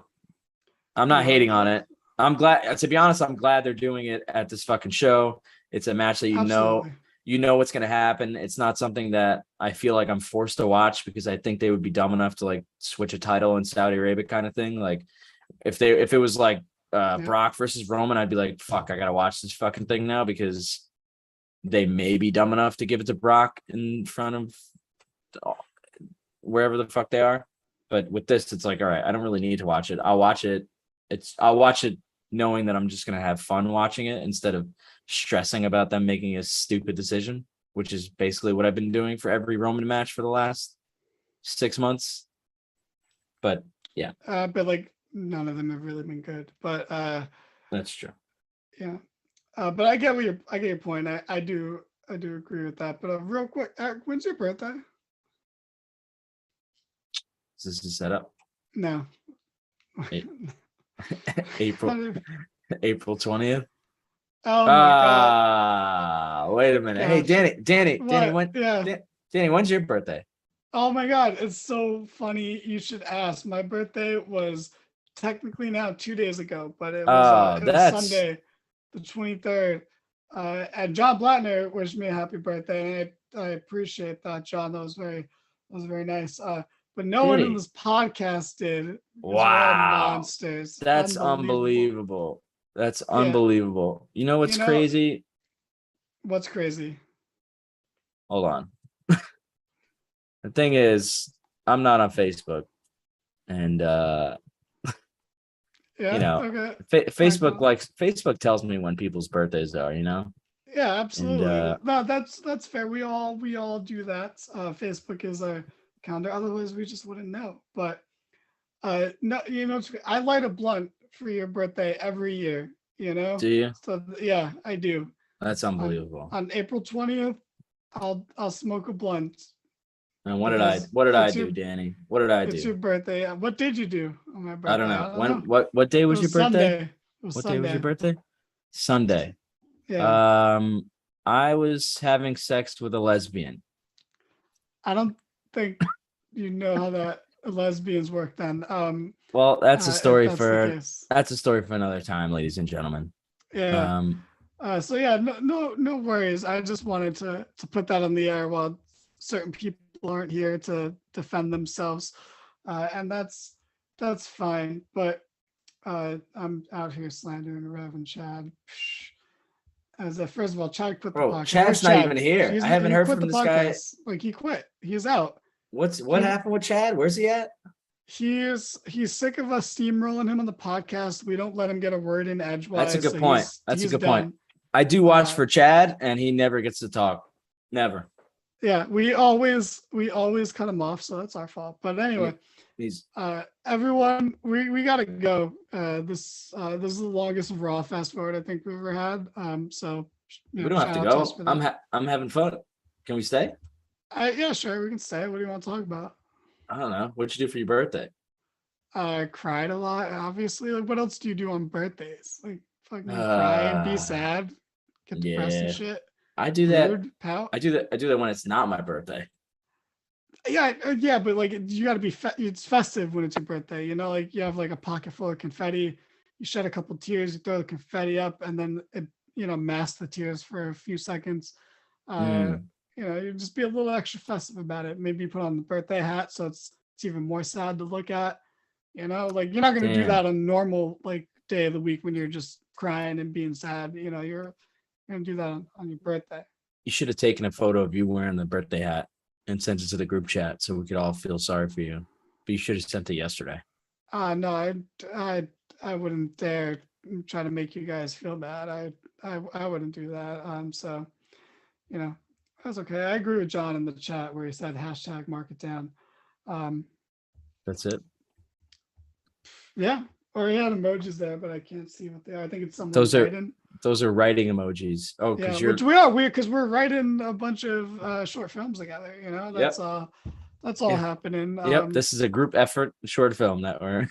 I'm not hating on it. I'm glad, to be honest, I'm glad they're doing it at this fucking show. It's a match that you know what's going to happen. It's not something that I feel like I'm forced to watch because I think they would be dumb enough to like switch a title in Saudi Arabia kind of thing. Like if it was like Brock versus Roman, I'd be like, fuck, I got to watch this fucking thing now because they may be dumb enough to give it to Brock in front of wherever the fuck they are. But with this, it's like, all right, I don't really need to watch it. I'll watch it. I'll watch it knowing that I'm just going to have fun watching it instead of stressing about them making a stupid decision, which is basically what I've been doing for every Roman match for the last 6 months. But yeah. But like none of them have really been good. But that's true. Yeah. But I get your point. I do agree with that. But real quick, Eric, when's your birthday? Is this a setup? No. April 20th. Oh my god! Wait a minute. Gosh. Hey, Danny, Danny, when's your birthday? Oh my god, it's so funny. You should ask. My birthday was technically now 2 days ago, but it was Sunday, the 23rd. And John Blattner wished me a happy birthday, and I appreciate that, John. That was very nice. But no one in this podcast did. Wow. Monsters. That's unbelievable. That's unbelievable. You know what's crazy? What's crazy? Hold on. The thing is, I'm not on Facebook. And Facebook tells me when people's birthdays are, Yeah, absolutely. No, that's fair. We all do that. Facebook is a calendar, otherwise we just wouldn't know. But no, I light a blunt for your birthday every year. Do you? So yeah, I do. That's unbelievable. On April 20th, I'll smoke a blunt. And what did I do, Danny? What did I do? It's your birthday. What did you do on my birthday? I don't know. What day was your birthday? What day was your birthday? Sunday. Yeah. I was having sex with a lesbian. I don't think you know how that lesbians work then. Well, that's a story for another time, ladies and gentlemen. Yeah. So yeah, no worries. I just wanted to put that on the air while certain people aren't here to defend themselves, and that's fine. But I'm out here slandering Rev and Chad. As first of all, Chad quit the podcast. Chad's not even here. I haven't heard from this guy. Like he quit. He's out. What happened with Chad? Where's he at? He's sick of us steamrolling him on the podcast. We don't let him get a word in edgewise. That's a good point. That's a good point. I do watch for Chad, and he never gets to talk. Never. Yeah, we always cut him off, so that's our fault. But anyway, everyone, we gotta go. This is the longest Raw fast forward I think we've ever had. So we don't have to go. I'm having fun. Can we stay? Yeah, sure, we can stay. What do you want to talk about? I don't know. What'd you do for your birthday? Cried a lot, obviously. Like, what else do you do on birthdays? Like, fucking cry and be sad, get depressed and shit. I do that. Pout. I do that when it's not my birthday. Yeah, but like you got to be. It's festive when it's your birthday. Like you have like a pocket full of confetti. You shed a couple tears. You throw the confetti up, and then it mask the tears for a few seconds. You just be a little extra festive about it. Maybe you put on the birthday hat so it's even more sad to look at. Like you're not gonna do that on a normal like day of the week when you're just crying and being sad. You're gonna do that on your birthday. You should have taken a photo of you wearing the birthday hat and sent it to the group chat so we could all feel sorry for you. But you should have sent it yesterday. No, I wouldn't dare try to make you guys feel bad. I wouldn't do that. So you know, that's okay. I agree with John in the chat where he said hashtag mark it down. That's it. Yeah. Or he had emojis there, but I can't see what they are. I think it's someone Those are writing. those are writing emojis. Oh, Yeah, because you're which we are weird because we're writing a bunch of short films together. You know, Yep. that's all Yeah. happening. Yep. This is a group effort short film that we're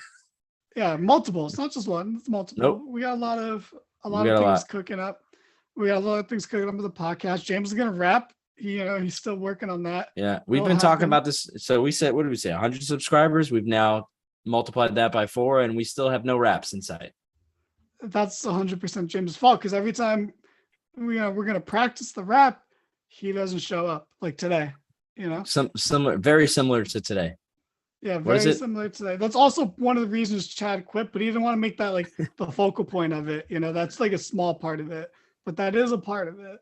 Yeah, multiple. It's not just one. It's multiple. Nope. We got a lot of We got a things lot. cooking up. We got a lot of things cooking up with the podcast. James is gonna rap. He's still working on that. Yeah, we've It'll been talking happen. about this. So we said, what did we say? 100 subscribers. We've now multiplied that by 4, and we still have no raps in sight. That's 100% James' fault because every time we're gonna practice the rap, he doesn't show up. Like today, Some similar, very similar to today. Yeah, What is very it? similar today. That's also one of the reasons Chad quit, but he didn't want to make that like the focal point of it. That's like a small part of it, but that is a part of it.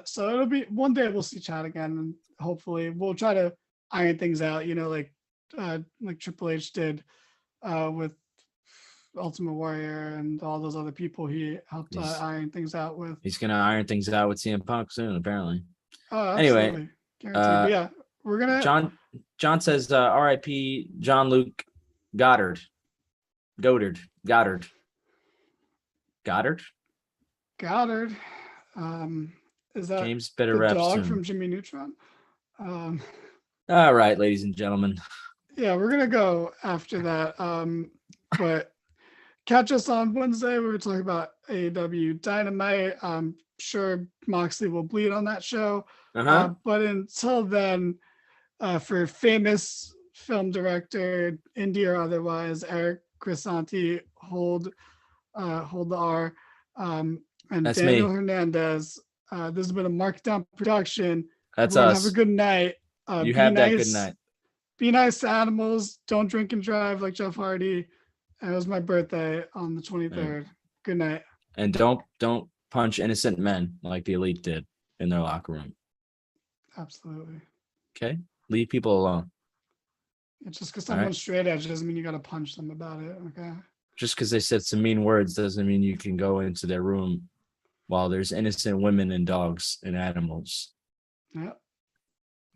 So it'll be one day we'll see Chad again, and hopefully we'll try to iron things out. Like Triple H did with Ultimate Warrior and all those other people he helped iron things out with. He's gonna iron things out with CM Punk soon, apparently. Oh, Anyway, absolutely. Guaranteed. But yeah, we're gonna. John says, R.I.P. John Luke Goddard. Goddard. Is that James better the rap dog soon. from Jimmy Neutron? All right, ladies and gentlemen. Yeah, we're gonna go after that. But catch us on Wednesday. We're talking about AEW Dynamite. I'm sure Moxley will bleed on that show. But until then, for famous film director, indie or otherwise, Eric Crisanti, hold the R. And That's Daniel me. Hernandez. This has been a Markdown production. That's Everyone us. Have a good night. You have that good night. Be nice to animals. Don't drink and drive like Jeff Hardy. It was my birthday on the 23rd. Good night. And don't punch innocent men like the Elite did in their locker room. Absolutely. Okay? Leave people alone. It's just because someone's straight edge doesn't mean you got to punch them about it. Okay. Just because they said some mean words doesn't mean you can go into their room while there's innocent women and dogs and animals. Yeah.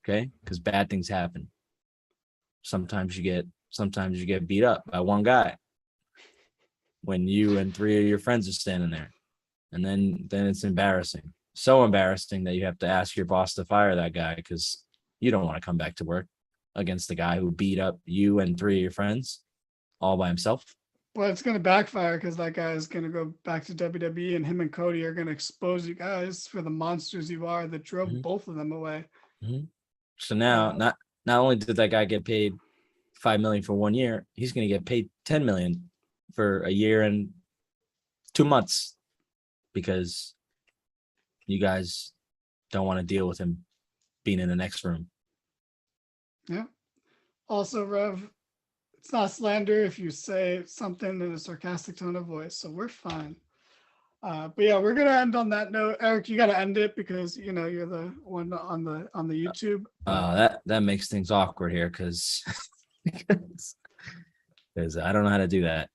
Okay? Because bad things happen. Sometimes you get beat up by one guy when you and 3 of your friends are standing there. And then it's embarrassing. So embarrassing that you have to ask your boss to fire that guy because you don't want to come back to work against the guy who beat up you and 3 of your friends all by himself. Well, it's going to backfire because that guy is going to go back to WWE, and him and Cody are going to expose you guys for the monsters you are that drove both of them away. So now, not only did that guy get paid $5 million for 1 year, he's going to get paid $10 million for a year and 2 months because you guys don't want to deal with him being in the next room. Yeah. Also, Rev, it's not slander if you say something in a sarcastic tone of voice, so we're fine. But yeah, we're gonna end on that note. Eric, you gotta end it because you're the one on the YouTube. That makes things awkward here because I don't know how to do that.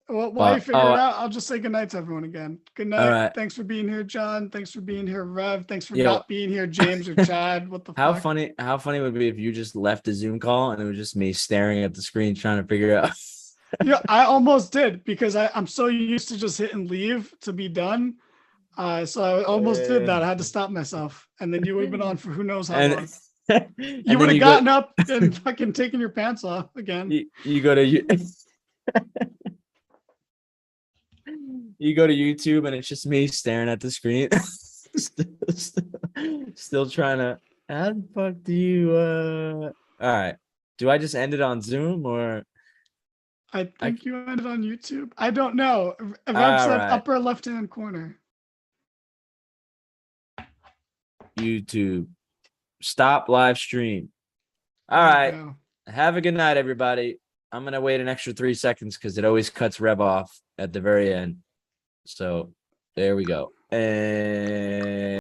Well, while you figure it out, I'll just say good night to everyone again. Good night. Right. Thanks for being here, John. Thanks for being here, Rev. Thanks for not being here, James or Chad. What the how fuck? How funny would it be if you just left the Zoom call and it was just me staring at the screen trying to figure out. Yeah, I almost did because I'm so used to just hitting leave to be done. So I almost did that. I had to stop myself. And then you would have been on for who knows how long. You would have gotten up and fucking taken your pants off again. You go to you go to YouTube and it's just me staring at the screen. Still trying to. How the fuck do you all right. Do I just end it on Zoom or I think you ended on YouTube. I don't know. Rev said upper left-hand corner. YouTube. Stop live stream. All right. Have a good night, everybody. I'm going to wait an extra 3 seconds because it always cuts Rev off at the very end. So there we go. And